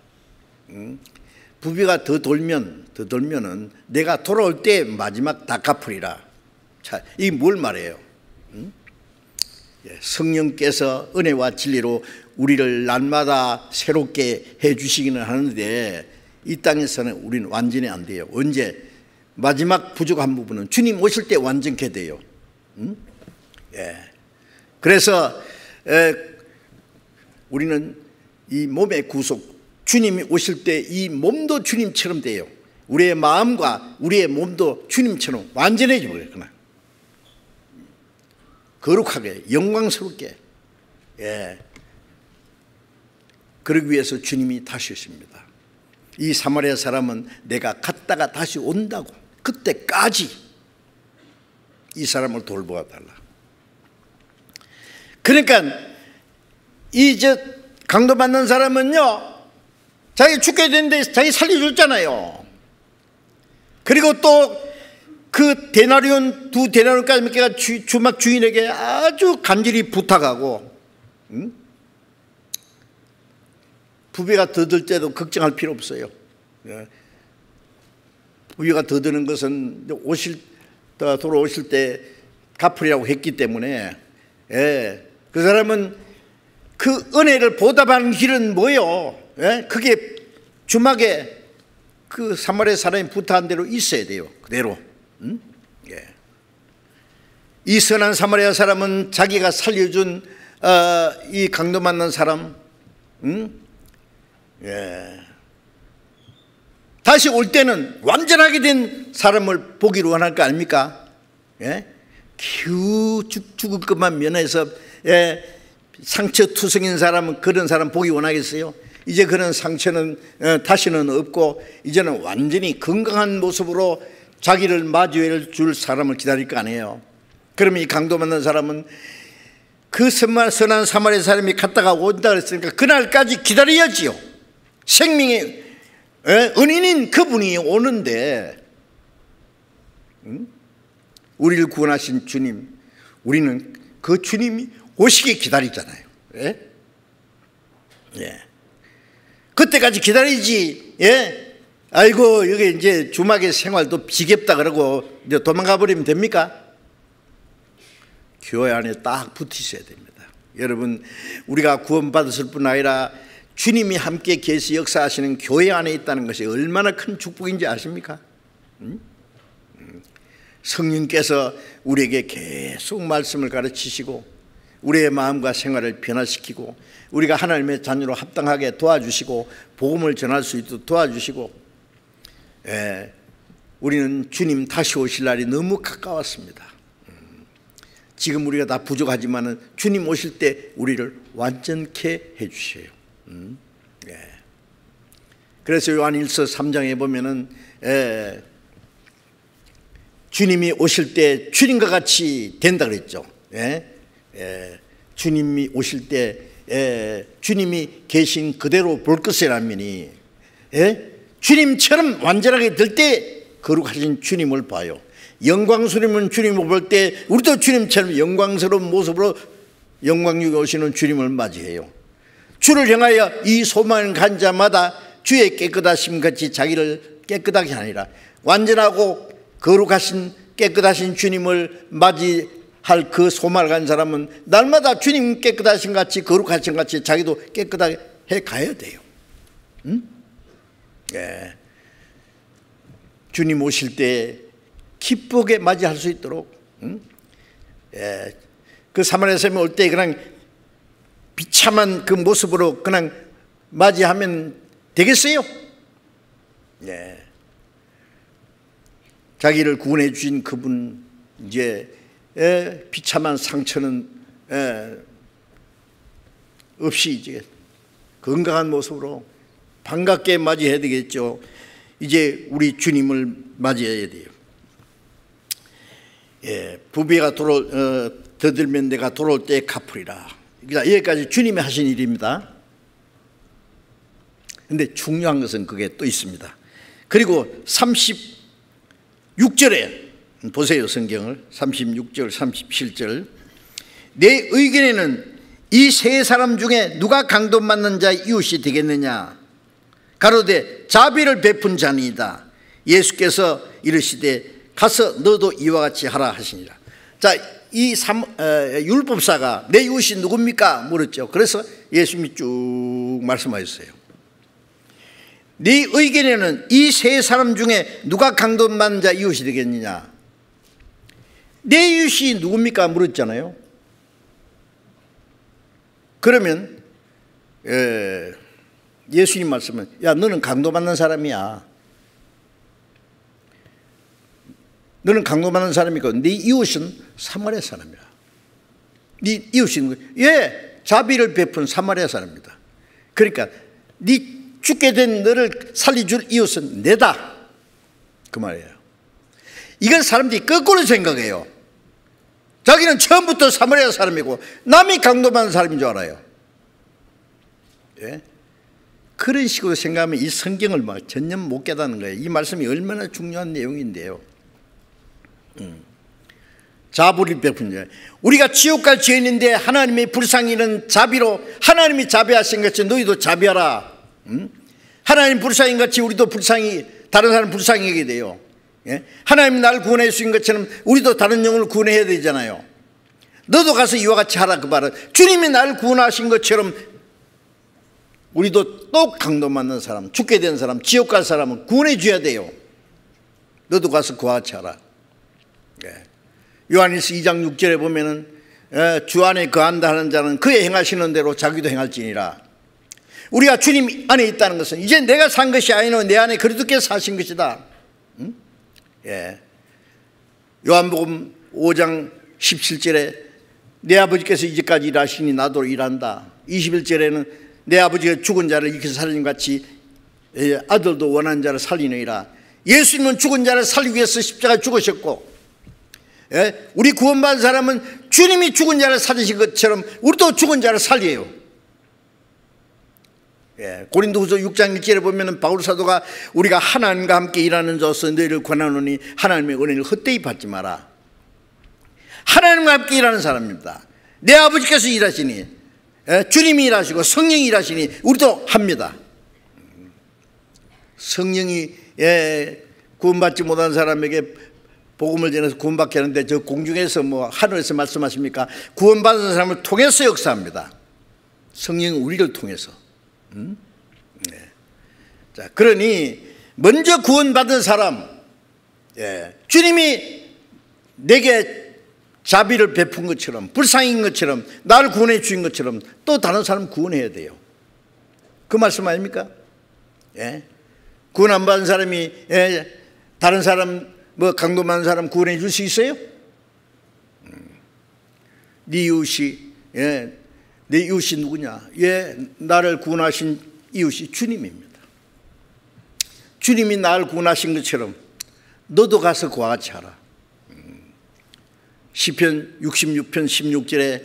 부비가 더 돌면은 내가 돌아올 때 마지막 다 갚으리라. 자, 이게 뭘 말해요? 성령께서 은혜와 진리로 우리를 날마다 새롭게 해주시기는 하는데 이 땅에서는 우리는 완전히 안 돼요. 언제? 마지막 부족한 부분은 주님 오실 때 완전케 돼요. 그래서 우리는 이 몸의 구속, 주님이 오실 때 이 몸도 주님처럼 돼요. 우리의 마음과 우리의 몸도 주님처럼 완전해지고 그래요. 거룩하게 영광스럽게 그러기 위해서 주님이 다시 오십니다. 이 사마리아 사람은 내가 갔다가 다시 온다고, 그때까지 이 사람을 돌보아 달라. 그러니까 이제 강도받는 사람은요, 자기 죽게 됐는데 자기 살려줬잖아요. 그리고 또 그 데나리온, 2데나리온까지 몇 개가 주막 주인에게 아주 간절히 부탁하고, 부비가 더 들 때도 걱정할 필요 없어요. 부비가 더 드는 것은 돌아오실 때 갚으리라고 했기 때문에, 그 사람은 그 은혜를 보답하는 길은 뭐예요? 그게 주막에 그 사마리아 사람이 부탁한 대로 있어야 돼요. 그대로. 이 선한 사마리아 사람은 자기가 살려준 이 강도 만난 사람, 다시 올 때는 완전하게 된 사람을 보기를 원할 거 아닙니까? 죽을 것만 면해서 상처투성인 사람은 그런 사람 보기 원하겠어요? 이제 그런 상처는 다시는 없고 이제는 완전히 건강한 모습으로 자기를 맞이해 줄 사람을 기다릴 거 아니에요. 그러면 이 강도 만난 사람은 그 선한 사마리아 사람이 갔다가 온다 그랬으니까 그날까지 기다려야지요. 생명의 은인인 그분이 오는데, 우리를 구원하신 주님, 우리는 그 주님이 오시기 기다리잖아요. 그때까지 기다리지. 아이고 여기 이제 주막의 생활도 지겹다 그러고 이제 도망가 버리면 됩니까? 교회 안에 딱 붙으셔야 됩니다. 여러분, 우리가 구원받았을 뿐 아니라 주님이 함께 계시 역사하시는 교회 안에 있다는 것이 얼마나 큰 축복인지 아십니까? 성령께서 우리에게 계속 말씀을 가르치시고 우리의 마음과 생활을 변화시키고 우리가 하나님의 자녀로 합당하게 도와주시고 복음을 전할 수 있도록 도와주시고, 우리는 주님 다시 오실 날이 너무 가까웠습니다. 지금 우리가 다 부족하지만 주님 오실 때 우리를 완전케 해주셔요. 그래서 요한일서 3장에 보면은 주님이 오실 때 주님과 같이 된다 그랬죠. 주님이 오실 때 주님이 계신 그대로 볼 것이라면이, 주님처럼 완전하게 될 때 거룩하신 주님을 봐요. 영광스러운 주님을 볼 때 우리도 주님처럼 영광스러운 모습으로 영광육에 오시는 주님을 맞이해요. 주를 향하여 이 소망을 간 자마다 주의 깨끗하심 같이 자기를 깨끗하게 하니라. 완전하고 거룩하신 깨끗하신 주님을 맞이할 그 소망을 간 사람은 날마다 주님 깨끗하신 같이 거룩하신 같이 자기도 깨끗하게 해 가야 돼요. 주님 오실 때 기쁘게 맞이할 수 있도록, 그 사마리아 사람이 올 때 그냥 비참한 그 모습으로 그냥 맞이하면 되겠어요? 자기를 구원해 주신 그분, 이제 비참한 상처는 없이 이제 건강한 모습으로 반갑게 맞이해야 되겠죠. 이제 우리 주님을 맞이해야 돼요. 부비가 더 들면 내가 돌아올 때 갚으리라. 여기까지 주님이 하신 일입니다. 근데 중요한 것은 그게 또 있습니다. 그리고 36절에 보세요. 성경을 36절 37절 내 의견에는 이 세 사람 중에 누가 강도 맞는 자의 이웃이 되겠느냐. 가로되 자비를 베푼 자니이다. 예수께서 이르시되 가서 너도 이와 같이 하라 하시니라. 자, 이 율법사가 내 이웃이 누굽니까? 물었죠. 그래서 예수님이 쭉 말씀하셨어요. 네 의견에는 이 세 사람 중에 누가 강도 맞는 자 이웃이 되겠느냐. 내 이웃이 누굽니까? 물었잖아요. 그러면 예수님 말씀은 야 너는 강도 받는 사람이야. 너는 강도 받는 사람이고 네 이웃은 사마리아 사람이야. 네 이웃인 예, 자비를 베푼 사마리아 사람입니다. 그러니까 네 죽게 된 너를 살려줄 이웃은 내다 그 말이에요. 이걸 사람들이 거꾸로 생각해요. 자기는 처음부터 사마리아 사람이고 남이 강도받는 사람인 줄 알아요. 예? 그런 식으로 생각하면 이 성경을 막 전혀 못 깨닫는 거예요. 이 말씀이 얼마나 중요한 내용인데요. 자비를 베푼 우리가 지옥 갈 죄인인데 하나님의 불쌍히는 자비로 하나님이 자비하신 것처럼 너희도 자비하라. 하나님 불쌍hin 같이 우리도 불쌍히 다른 사람 불쌍히 하게 돼요. 예? 하나님이 나를 구원해 주신 것처럼 우리도 다른 영혼을 구원해야 되잖아요. 너도 가서 이와 같이 하라 그 말은 주님이 나를 구원하신 것처럼 우리도 또 강도맞는 사람, 죽게 된 사람, 지옥 갈 사람은 구원해 줘야 돼요. 너도 가서 그와 같이 하라. 예. 요한일서 2장 6절에 보면은 주 안에 거한다 하는 자는 그의 행하시는 대로 자기도 행할지니라. 우리가 주님 안에 있다는 것은 이제 내가 산 것이 아니노 내 안에 그리스도께서 사신 것이다. 예. 요한복음 5장 17절에 내 아버지께서 이제까지 일하시니 나도 일한다. 21절에는 내 아버지가 죽은 자를 일으켜 살리는 같이 아들도 원하는 자를 살리느니라. 예수님은 죽은 자를 살리기 위해서 십자가에 죽으셨고 우리 구원받은 사람은 주님이 죽은 자를 살리신 것처럼 우리도 죽은 자를 살려요. 고린도후서 6장 1절에 보면 바울 사도가 우리가 하나님과 함께 일하는 자로서 너희를 권하노니 하나님의 은혜를 헛되이 받지 마라. 하나님과 함께 일하는 사람입니다. 내 아버지께서 일하시니 주님이 일하시고 성령이 일하시니 우리도 합니다. 성령이 구원받지 못한 사람에게 복음을 전해서 구원받게 하는데 저 공중에서 뭐 하늘에서 말씀하십니까? 구원받은 사람을 통해서 역사합니다. 성령은 우리를 통해서. 자, 그러니 먼저 구원받은 사람, 주님이 내게 자비를 베푼 것처럼 불쌍인 것처럼 나를 구원해 주신 것처럼 또 다른 사람 구원해야 돼요. 그 말씀 아닙니까? 구원 안 받은 사람이 다른 사람 뭐 강도 많은 사람 구원해 줄 수 있어요? 네 이웃이 누구냐? 나를 구원하신 이웃이 주님입니다. 주님이 나를 구원하신 것처럼 너도 가서 그와 같이 하라. 시편 66편 16절에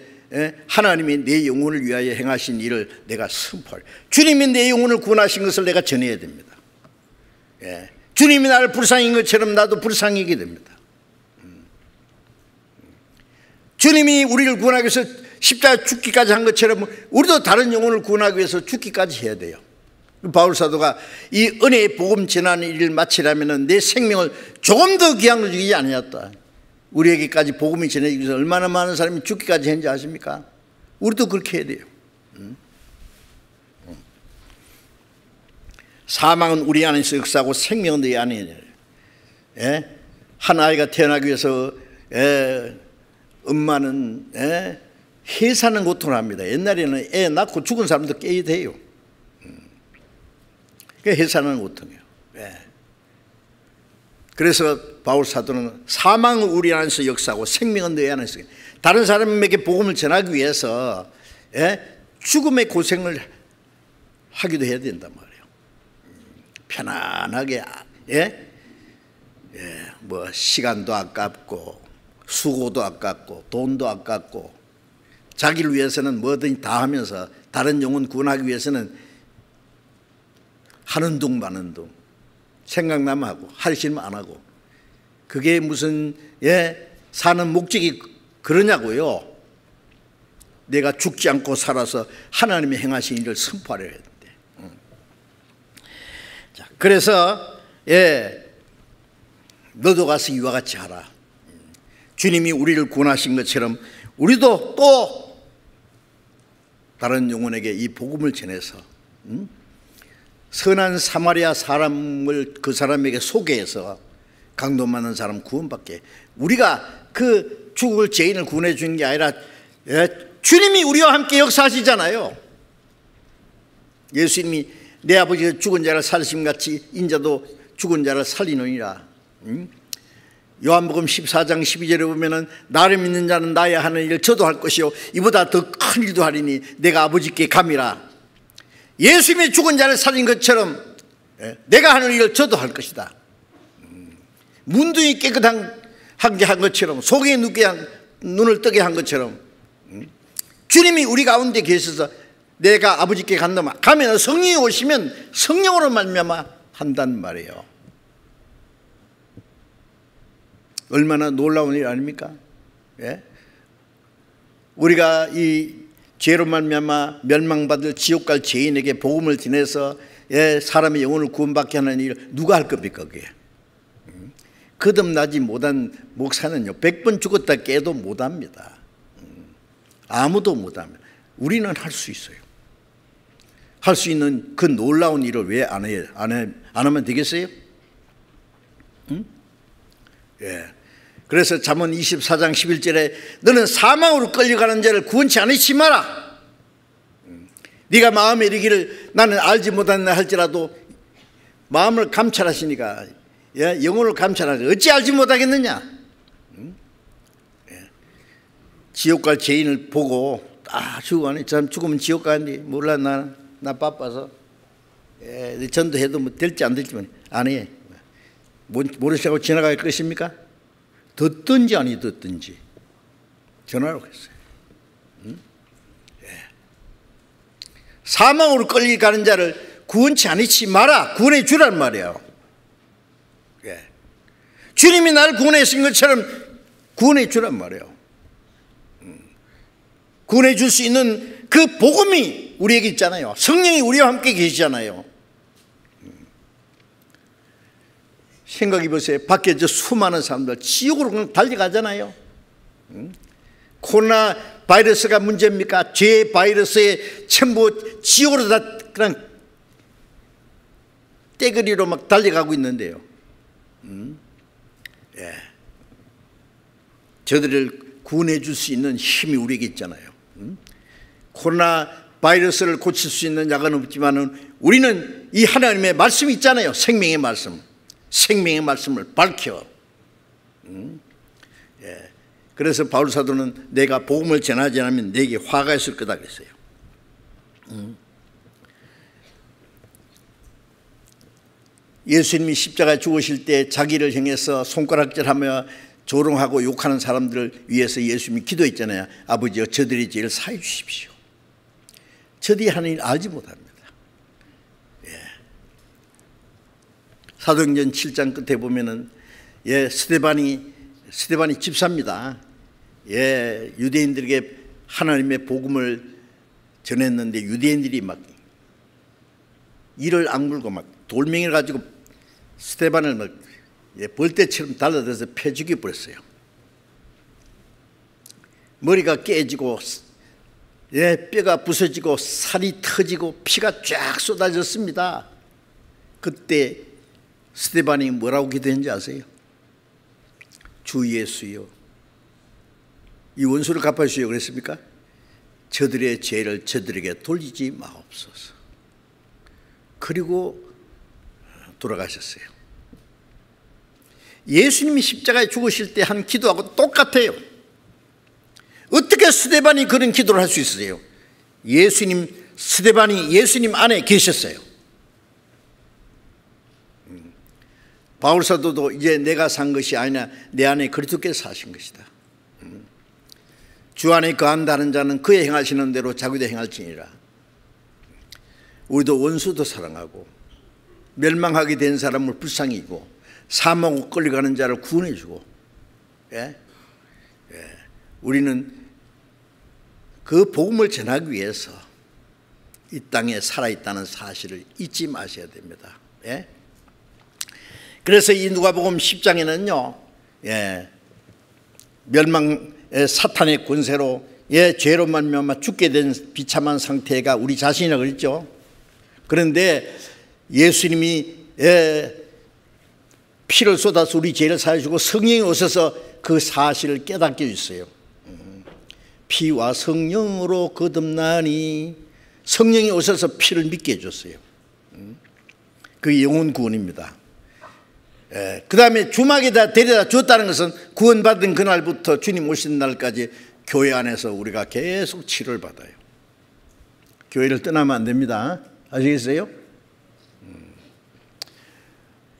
하나님이 내 영혼을 위하여 행하신 일을 내가 선포할. 주님이 내 영혼을 구원하신 것을 내가 전해야 됩니다. 주님이 나를 불쌍hin 것처럼 나도 불쌍히게 됩니다. 주님이 우리를 구원하기 위해서 십자가에 죽기까지 한 것처럼 우리도 다른 영혼을 구원하기 위해서 죽기까지 해야 돼요. 바울 사도가 이 은혜의 복음 전하는 일을 마치려면 내 생명을 조금 더 귀한 걸 주지 아니었다. 우리에게까지 복음이 전해지기 위해서 얼마나 많은 사람이 죽기까지 했는지 아십니까? 우리도 그렇게 해야 돼요. 사망은 우리 안에서 역사하고 생명은 내 안에. 한 아이가 태어나기 위해서 엄마는 해사는 고통을 합니다. 옛날에는 애 낳고 죽은 사람도 깨야 돼요. 그게 해사는 고통이에요. 그래서 바울 사도는 사망은 우리 안에서 역사하고 생명은 내 안에서. 다른 사람에게 복음을 전하기 위해서 죽음의 고생을 하기도 해야 된단 말이에요. 편안하게 뭐 시간도 아깝고 수고도 아깝고 돈도 아깝고 자기를 위해서는 뭐든지 다 하면서 다른 영혼 구원하기 위해서는 하는 둥 마는 둥 생각나면 하고 할 싫으면 안 하고 그게 무슨 사는 목적이 그러냐고요. 내가 죽지 않고 살아서 하나님이 행하신 일을 선포하려 했는데. 자, 그래서 너도 가서 이와 같이 하라. 주님이 우리를 구원하신 것처럼 우리도 또 다른 영혼에게 이 복음을 전해서 선한 사마리아 사람을 그 사람에게 소개해서 강도 많은 사람 구원받게. 우리가 그 죽을 죄인을 구원해 주는 게 아니라 주님이 우리와 함께 역사하시잖아요. 예수님이 내 아버지가 죽은 자를 살리심 같이 인자도 죽은 자를 살리느니라. 요한복음 14장 12절에 보면은 나를 믿는 자는 나의 하는 일을 저도 할 것이요 이보다 더 큰 일도 하리니 내가 아버지께 감이라. 예수님이 죽은 자를 살린 것처럼 내가 하는 일을 저도 할 것이다. 문둥이 깨끗하게 한 것처럼, 속에 눈을 뜨게 한 것처럼 주님이 우리 가운데 계셔서 내가 아버지께 간다면, 가면 성령이 오시면 성령으로 말미암아 한단 말이에요. 얼마나 놀라운 일 아닙니까? 예? 우리가 이 죄로 말미암아 멸망받을 지옥 갈 죄인에게 복음을 전해서 사람의 영혼을 구원받게 하는 일을 누가 할 겁니까? 그게 거듭나지 못한 목사는요 100번 죽었다 깨도 못합니다. 아무도 못합니다. 우리는 할 수 있어요. 할 수 있는 그 놀라운 일을 왜 안 해요? 안 하면 되겠어요? 응? 예. 그래서 잠언 24장 11절에 너는 사망으로 끌려가는 자를 구원치 않으시 마라. 네가 마음에 이르기를 나는 알지 못하나 할지라도 마음을 감찰하시니까, 영혼을 감찰하시니까 어찌 알지 못하겠느냐. 지옥 갈 죄인을 보고 죽어가네. 참 죽으면 지옥 가는데 몰라. 나 바빠서 전도해도 뭐 될지 안 될지만 안 해. 모르시고 지나갈 것입니까? 듣든지 아니 듣든지 전화로 했어요. 사망으로 끌려가는 자를 구원치 않으시 마라. 구원해 주란 말이에요. 주님이 나를 구원하신 것처럼 구원해 주란 말이에요. 구원해 줄 수 있는 그 복음이 우리에게 있잖아요. 성령이 우리와 함께 계시잖아요. 생각해 보세요. 밖에 저 수많은 사람들 지옥으로 그냥 달려가잖아요. 코로나 바이러스가 문제입니까? 죄 바이러스에 전부 지옥으로 다 그냥 떼거리로 막 달려가고 있는데요. 저들을 구원해 줄 수 있는 힘이 우리에게 있잖아요. 코로나 바이러스를 고칠 수 있는 약은 없지만은 우리는 이 하나님의 말씀이 있잖아요. 생명의 말씀. 생명의 말씀을 밝혀. 그래서 바울 사도는 내가 복음을 전하지 않으면 내게 화가 있을 거다 그랬어요. 예수님이 십자가에 죽으실 때 자기를 향해서 손가락질하며 조롱하고 욕하는 사람들을 위해서 예수님이 기도했잖아요. 아버지여 저들의 죄를 사해 주십시오. 저들이 하는 일 알지 못합니다. 사도행전 7장 끝에 보면은 스데반이 집사입니다. 유대인들에게 하나님의 복음을 전했는데 유대인들이 막 이를 악물고 막 돌멩이를 가지고 스데반을 막 벌떼처럼 달라들어서 패 죽여버렸어요. 머리가 깨지고 뼈가 부서지고 살이 터지고 피가 쫙 쏟아졌습니다. 그때 스데반이 뭐라고 기도했는지 아세요? 주 예수여 이 원수를 갚아주시오 그랬습니까? 저들의 죄를 저들에게 돌리지 마옵소서. 그리고 돌아가셨어요. 예수님이 십자가에 죽으실 때 한 기도하고 똑같아요. 어떻게 스데반이 그런 기도를 할 수 있어요? 스데반이 예수님 안에 계셨어요. 바울 사도도 이제 내가 산 것이 아니라 내 안에 그리스도께서 사신 것이다. 주 안에 거한다는 자는 그의 행하시는 대로 자기도 행할지니라. 우리도 원수도 사랑하고 멸망하게 된 사람을 불쌍히 여기고 사망으로 끌려가는 자를 구원해 주고 우리는 그 복음을 전하기 위해서 이 땅에 살아있다는 사실을 잊지 마셔야 됩니다. 그래서 이 누가복음 10장에는요 사탄의 권세로 죄로 말미암아 죽게 된 비참한 상태가 우리 자신이라고 그랬죠. 그런데 예수님이 피를 쏟아서 우리 죄를 사해주고 성령이 오셔서 그 사실을 깨닫게 해주세요. 피와 성령으로 거듭나니 성령이 오셔서 피를 믿게 해줬어요. 그게 영혼 구원입니다. 그 다음에 주막에다 데려다 줬다는 것은 구원받은 그날부터 주님 오신 날까지 교회 안에서 우리가 계속 치료를 받아요. 교회를 떠나면 안 됩니다. 아시겠어요?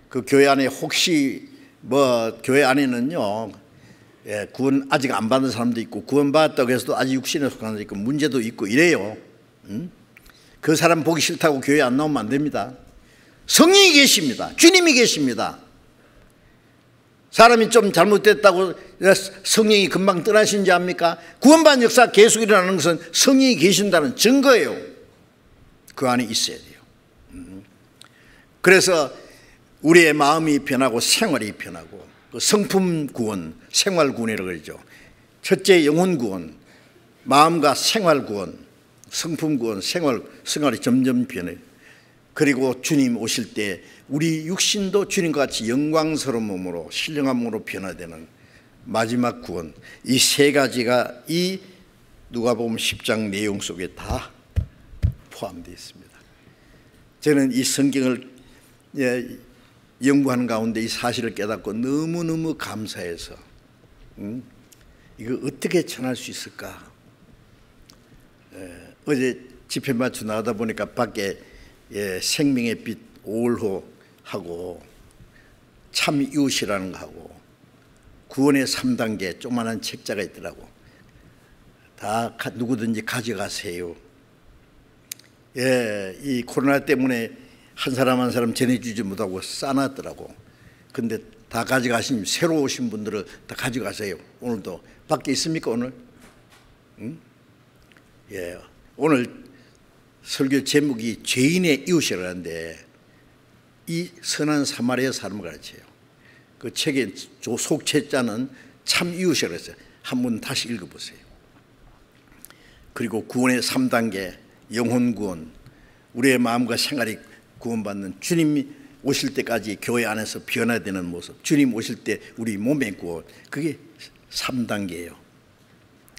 그 교회 안에 혹시 교회 안에는요, 구원 아직 안 받은 사람도 있고 구원받았다고 해서도 아직 육신에 속한 사람도 있고 문제도 있고 이래요. 그 사람 보기 싫다고 교회 안 나오면 안 됩니다. 성령이 계십니다. 주님이 계십니다. 사람이 좀 잘못됐다고 성령이 금방 떠나신지 압니까? 구원받은 역사 계속 일어나는 것은 성령이 계신다는 증거예요. 그 안에 있어야 돼요. 그래서 우리의 마음이 변하고 생활이 변하고 성품 구원, 생활 구원이라고 그러죠. 첫째 영혼 구원, 마음과 생활 구원, 성품 구원, 생활이 점점 변해요. 그리고 주님 오실 때 우리 육신도 주님과 같이 영광스러운 몸으로 신령한 몸으로 변화되는 마지막 구원, 이 세 가지가 이 누가복음 10장 내용 속에 다 포함되어 있습니다. 저는 이 성경을 연구하는 가운데 이 사실을 깨닫고 너무너무 감사해서 이거 어떻게 전할 수 있을까? 어제 집회 마쳐 나가다 보니까 밖에 생명의 빛 5월호 하고 참 이웃이라는 거 하고 구원의 3단계 조그만한 책자가 있더라고. 다 누구든지 가져가세요. 이 코로나 때문에 한 사람 한 사람 전해주지 못하고 싸놨더라고. 근데 다 가져가신, 새로 오신 분들은 다 가져가세요. 오늘도 밖에 있습니까 오늘? 응? 오늘 설교 제목이 죄인의 이웃이라는데 이 선한 사마리아 사람을 가르쳐요. 그 책의 속책자는 참 이웃이라고 했어요. 한번 다시 읽어보세요. 그리고 구원의 3단계 영혼 구원, 우리의 마음과 생활이 구원받는, 주님이 오실 때까지 교회 안에서 변화되는 모습, 주님 오실 때 우리 몸의 구원, 그게 3단계예요.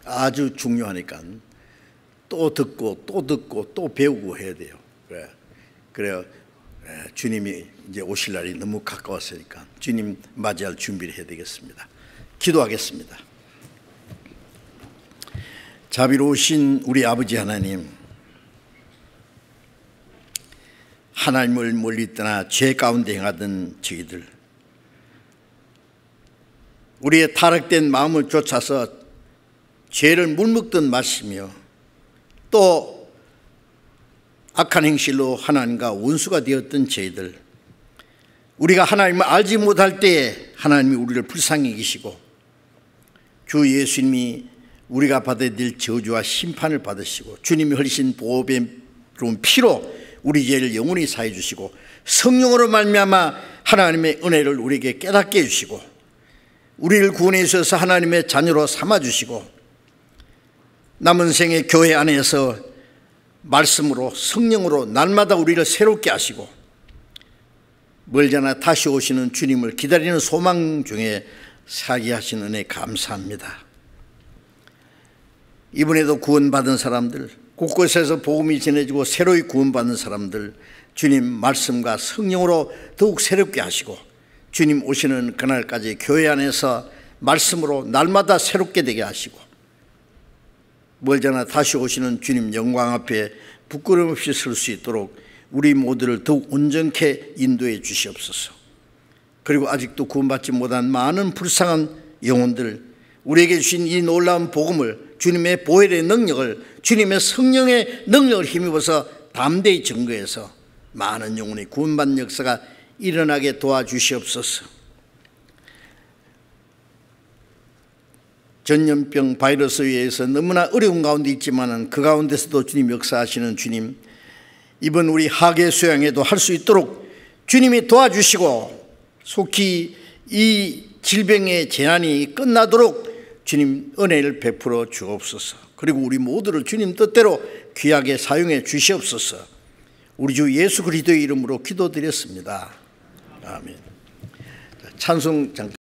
아주 중요하니까 또 듣고 또 듣고 또 배우고 해야 돼요. 그래요. 주님이 이제 오실 날이 너무 가까웠으니까 주님 맞이할 준비를 해야 되겠습니다. 기도하겠습니다. 자비로우신 우리 아버지 하나님, 하나님을 멀리 떠나 죄 가운데 행하던 저희들, 우리의 타락된 마음을 쫓아서 죄를 물먹듯 마시며 또 악한 행실로 하나님과 원수가 되었던 저희들, 우리가 하나님을 알지 못할 때에 하나님이 우리를 불쌍히 여기시고 주 예수님이 우리가 받아야 될 저주와 심판을 받으시고 주님이 흘리신 보배로운 피로 우리 죄를 영원히 사해 주시고 성령으로 말미암아 하나님의 은혜를 우리에게 깨닫게 해주시고 우리를 구원해 주셔서 하나님의 자녀로 삼아주시고 남은 생의 교회 안에서 말씀으로 성령으로 날마다 우리를 새롭게 하시고 멀잖아 다시 오시는 주님을 기다리는 소망 중에 살게 하신 은혜 감사합니다. 이번에도 구원받은 사람들, 곳곳에서 복음이 전해지고 새로이 구원받는 사람들, 주님 말씀과 성령으로 더욱 새롭게 하시고 주님 오시는 그날까지 교회 안에서 말씀으로 날마다 새롭게 되게 하시고 멀잖아 다시 오시는 주님 영광 앞에 부끄러움 없이 설 수 있도록 우리 모두를 더욱 온전케 인도해 주시옵소서. 그리고 아직도 구원받지 못한 많은 불쌍한 영혼들, 우리에게 주신 이 놀라운 복음을, 주님의 보혈의 능력을, 주님의 성령의 능력을 힘입어서 담대히 증거해서 많은 영혼이 구원받는 역사가 일어나게 도와주시옵소서. 전염병 바이러스에 의해서 너무나 어려운 가운데 있지만 그 가운데서도 주님 역사하시는 주님, 이번 우리 하계 수양에도 할 수 있도록 주님이 도와주시고 속히 이 질병의 재난이 끝나도록 주님 은혜를 베풀어 주옵소서. 그리고 우리 모두를 주님 뜻대로 귀하게 사용해 주시옵소서. 우리 주 예수 그리스도의 이름으로 기도드렸습니다. 아멘. 찬송 잠깐